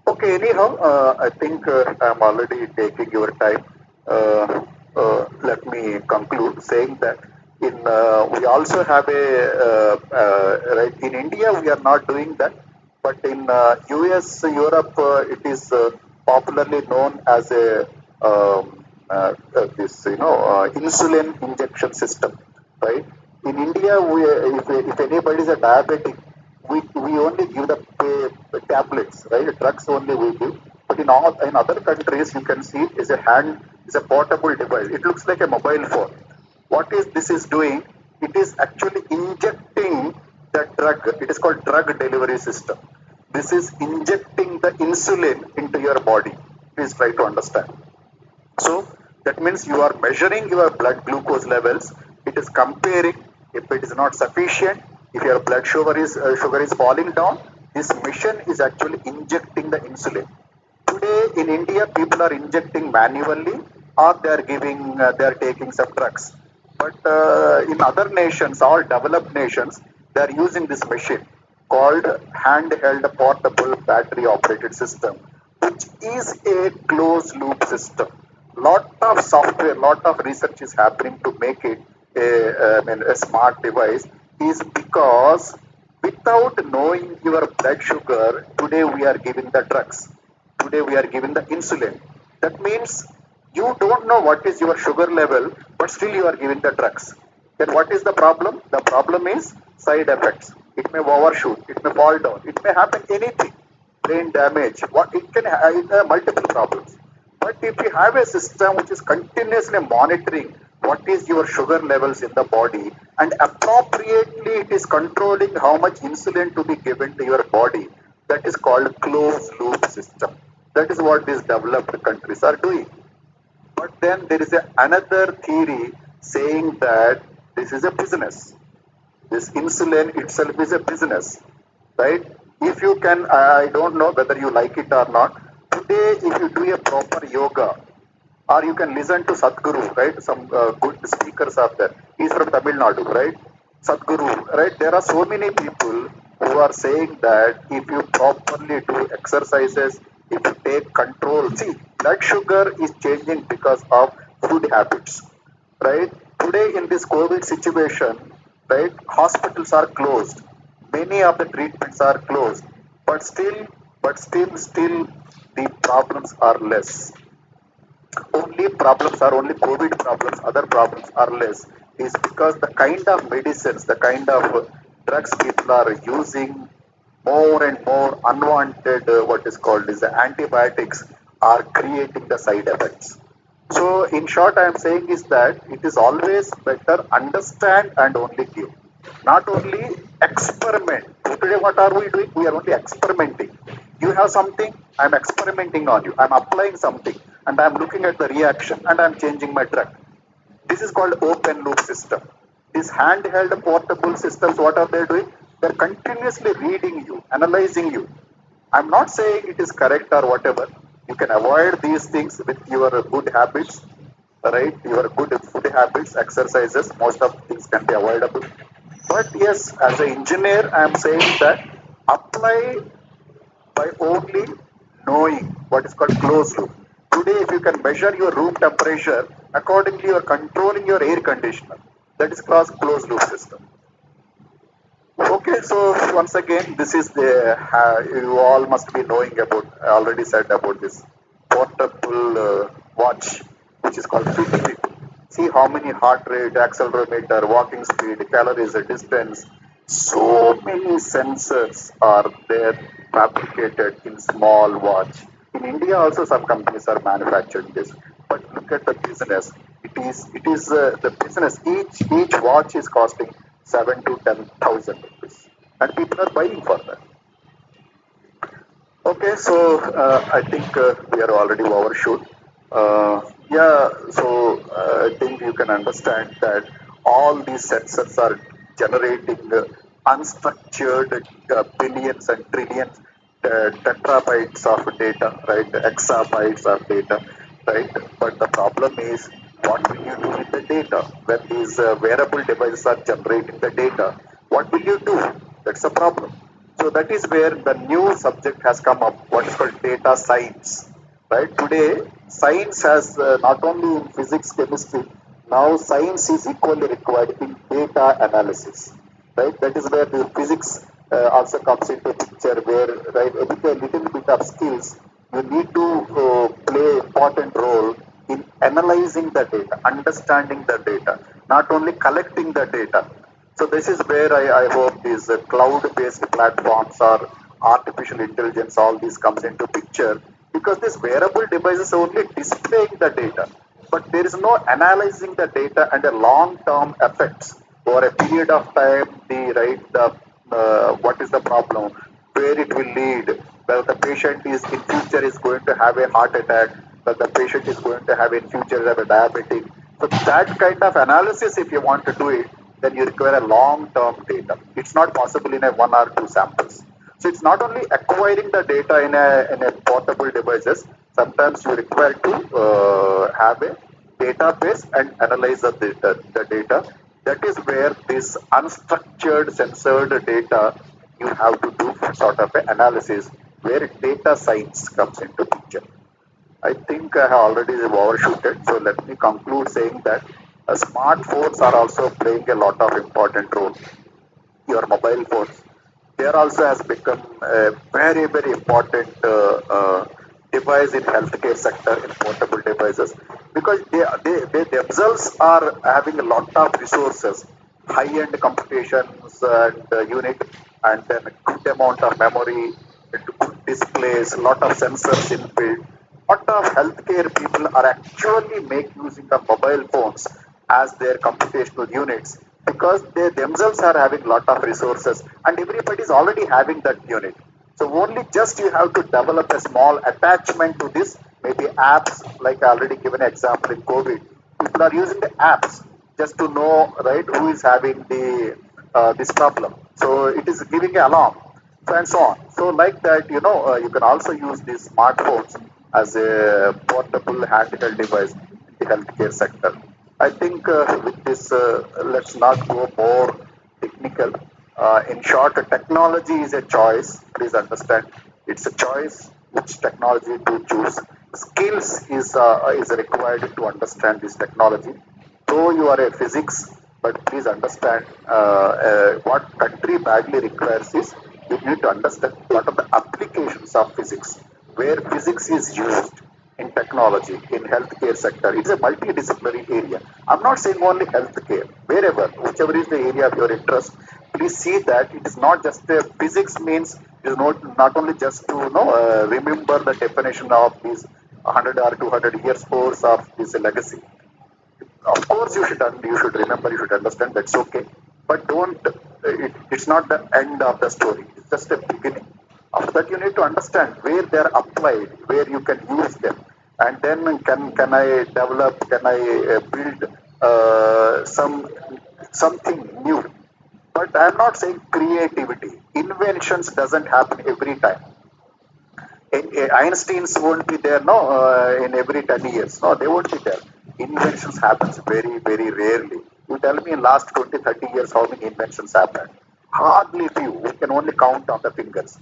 Okay, anyhow, I think I'm already taking your time. Let me conclude saying that we also have right in India we are not doing that, but in US, Europe, it is popularly known as a this insulin injection system, right? In India, if anybody is a diabetic, we only give the tablets, right? Drugs only we give. But in other countries, you can see is a portable device. It looks like a mobile phone. What is this is doing? It is actually injecting the drug. It is called drug delivery system. This is injecting the insulin into your body. Please try to understand. So that means you are measuring your blood glucose levels. It is comparing. If it is not sufficient, if your blood sugar is falling down, this machine is actually injecting the insulin. Today in India, people are injecting manually, or they are taking some drugs. But in other nations, all developed nations, they are using this machine called handheld portable battery operated system, which is a closed loop system. Lot of software, lot of research is happening to make it a smart device, is because without knowing your blood sugar, today we are giving the drugs. Today we are giving the insulin. That means you don't know what is your sugar level, but still you are giving the drugs. Then what is the problem? The problem is side effects. It may overshoot, it may fall down, it may happen anything. Brain damage, what it can have multiple problems. But if you have a system which is continuously monitoring what is your sugar levels in the body, and appropriately it is controlling how much insulin to be given to your body, that is called closed loop system. That is what these developed countries are doing. But then there is another theory saying that this is a business. This insulin itself is a business, right? If you can, I don't know whether you like it or not. Today, if you do a proper yoga, or you can listen to Sadhguru, right? Some good speakers are there. He's from Tamil Nadu, right? Sadhguru, right? There are so many people who are saying that if you properly do exercises, if you take control, see, blood sugar is changing because of food habits, right? Today in this COVID situation, right, hospitals are closed. Many of the treatments are closed, still, the problems are less. Only COVID problems, other problems are less, is because the kind of medicines, the kind of drugs people are using, more and more unwanted, what is called is the antibiotics, are creating the side effects. So, in short, I am saying is that it is always better understand and only give. Not only experiment. So today, what are we doing? We are only experimenting. You have something, I am experimenting on you. I am applying something, and I am looking at the reaction, and I am changing my drug. This is called open loop system. These handheld portable systems, what are they doing? They are continuously reading you, analyzing you. I'm not saying it is correct or whatever. You can avoid these things with your good habits, right? Your good food habits, exercises, most of things can be avoidable. But yes, as an engineer, I am saying that apply by only knowing what is called closed loop. Today, if you can measure your room temperature, accordingly you are controlling your air conditioner. That is called closed loop system. Okay, so once again, this is the you all must be knowing about. I already said about this portable watch, which is called Fitbit. See how many heart rate, accelerometer, walking speed, calories, distance. So many sensors are there fabricated in small watch. In India, also some companies are manufacturing this. But look at the business. It is the business. Each watch is costing 7 to 10,000 rupees, and people are buying for that. Okay, so I think we are already overshoot. Yeah, so I think you can understand that all these sensors are generating unstructured billions and trillions tetrabytes of data, right? Exabytes of data, right? But the problem is, what will you do with the data when these wearable devices are generating the data? What will you do? That's a problem. So that is where the new subject has come up, what is called data science. Right? Today, science has not only in physics, chemistry, now science is equally required in data analysis. Right? That is where the physics also comes into picture, where right, with a little bit of skills, you need to play important role in analyzing the data, understanding the data, not only collecting the data. So this is where I hope these cloud-based platforms or artificial intelligence, all these comes into picture, because this wearable devices only displaying the data, but there is no analyzing the data and a long-term effects over a period of time. The what is the problem, where it will lead, whether the patient is in future is going to have a heart attack, whether the patient is going to have in future have a diabetic. So that kind of analysis, if you want to do it, then you require a long-term data. It's not possible in a 1 or 2 samples. So it's not only acquiring the data in a portable devices. Sometimes you require to have a database and analyze the data. That is where this unstructured, censored data, you have to do sort of an analysis, where data science comes into picture. I think I have already overshooted, so let me conclude saying that smartphones are also playing a lot of important role. Your mobile phones, there also has become a very, very important device in healthcare sector, in portable devices, because they themselves are having a lot of resources, high-end computations and unit, and then a good amount of memory, and good displays, lot of sensors inbuilt. Lot of healthcare people are actually make using of mobile phones as their computational units, because they themselves are having lot of resources, and everybody is already having that unit. So only just you have to develop a small attachment to this, maybe apps, like I already given an example in COVID. People are using the apps just to know, right, who is having the this problem. So it is giving an alarm, so and so on. So like that, you can also use these smartphones as a portable handheld device in the healthcare sector. I think with this, let's not go more technical. In short, technology is a choice. Please understand, it's a choice which technology to choose. Skills is required to understand this technology. though you are a physics, but please understand what country badly requires is you need to understand what are the applications of physics, where physics is used in technology, in healthcare sector. It's a multidisciplinary area. I'm not saying only healthcare. Wherever, whichever is the area of your interest, please see that it is not just physics means it is not only just to remember the definition of these 100 or 200 years course of this legacy. Of course, you should remember, you should understand. That's okay, but don't. It's not the end of the story. It's just a beginning. After that, you need to understand where they are applied, where you can use them, and then can I develop? Can I build something new? But I'm not saying creativity. Inventions doesn't happen every time. Einstein's won't be there, no, in every 10 years. No, they won't be there. Inventions happens very, very rarely. You tell me in last 20, 30 years how many inventions happened? Hardly few. We can only count on the fingers.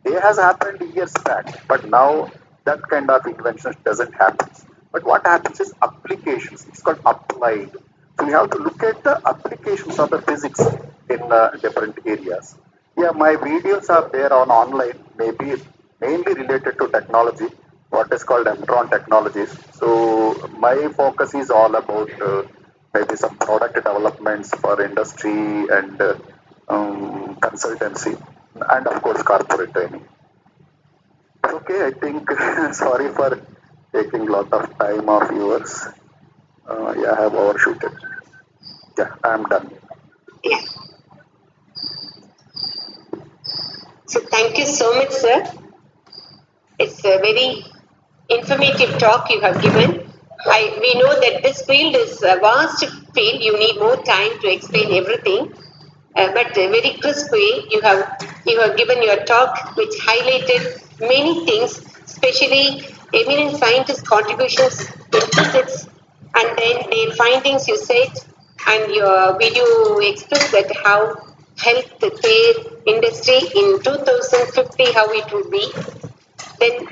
They has happened years back, but now that kind of inventions doesn't happen. But what happens is applications. It's called applied. So you have to look at the applications of the physics in different areas. Yeah, my videos are there on online, maybe mainly related to technology, what is called Emtron technologies. So my focus is all about maybe some product developments for industry and consultancy, and of course corporate training. Okay, I think sorry for taking a lot of time of yours. Yeah, I have overshooted. Yeah, I'm done. Yeah. So thank you so much, sir. It's a very informative talk you have given. We know that this field is a vast field. You need more time to explain everything. But very crisp way, you have given your talk, which highlighted many things, especially eminent scientists' contributions in physics, and then their findings you said, and your video expressed that how healthcare industry in 2050, how it would be. Then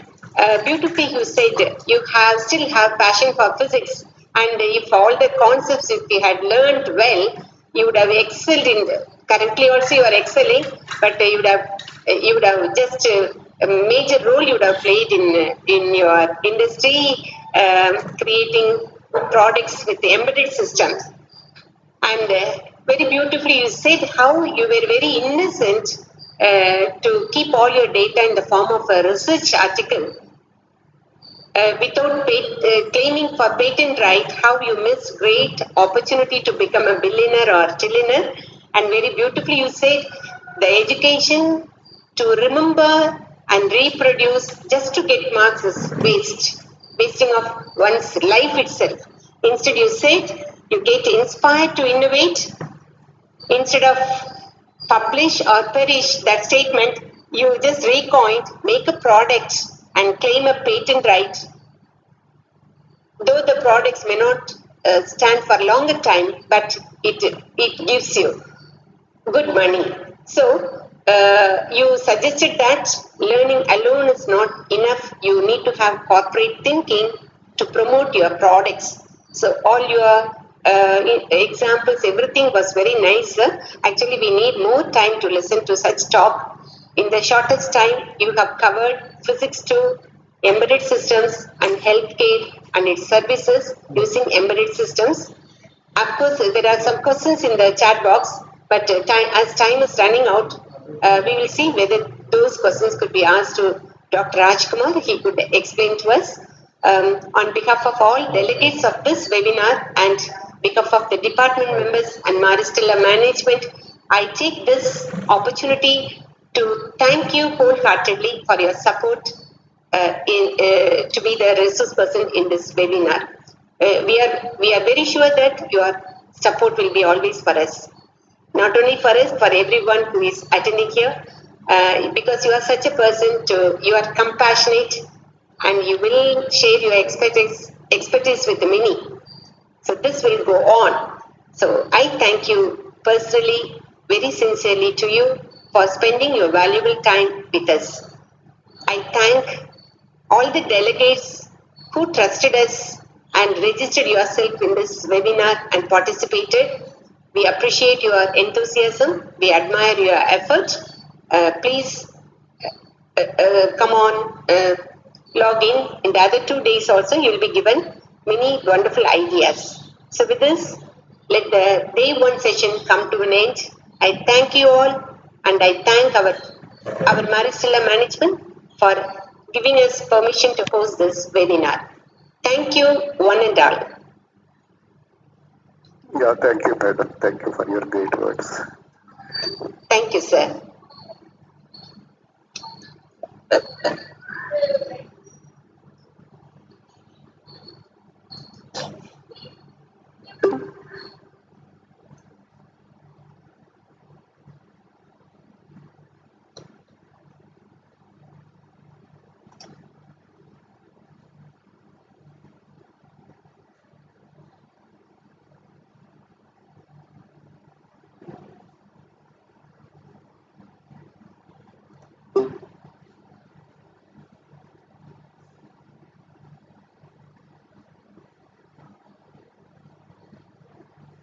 beautifully you said you still have passion for physics, and if all the concepts if you had learned well, you would have excelled in currently also you are excelling, but you would have just a major role you would have played in your industry, creating products with embedded systems. And very beautifully you said how you were very innocent to keep all your data in the form of a research article without claiming for patent right, how you miss great opportunity to become a billionaire or trillionaire. And very beautifully you said the education to remember and reproduce just to get marks is wasting of one's life itself. Instead you said you get inspired to innovate. Instead of publish or perish that statement, you just recoined, make a product and claim a patent right. Though the products may not stand for a longer time, but it gives you good money. So you suggested that learning alone is not enough. You need to have corporate thinking to promote your products. So all your examples, everything was very nice. Actually, we need more time to listen to such talk. In the shortest time, you have covered physics to embedded systems and healthcare and its services using embedded systems. Of course, there are some questions in the chat box, but as time is running out, we will see whether those questions could be asked to Dr. Rajkumar. He could explain to us. On behalf of all delegates of this webinar and behalf of the department members and Maristella management, I take this opportunity to thank you wholeheartedly for your support to be the resource person in this webinar. We are very sure that your support will be always for us. Not only for us, for everyone who is attending here, because you are such a person, you are compassionate and you will share your expertise with many. So this will go on. So I thank you personally, very sincerely to you for spending your valuable time with us. I thank all the delegates who trusted us and registered yourself in this webinar and participated. We appreciate your enthusiasm. We admire your effort. Please come on, log in the other 2 days also. You'll be given many wonderful ideas. So with this, let the day 1 session come to an end. I thank you all, and I thank our Maristella management for giving us permission to host this webinar. Thank you, one and all. Yeah, thank you, madam. Thank you for your great words. Thank you, sir.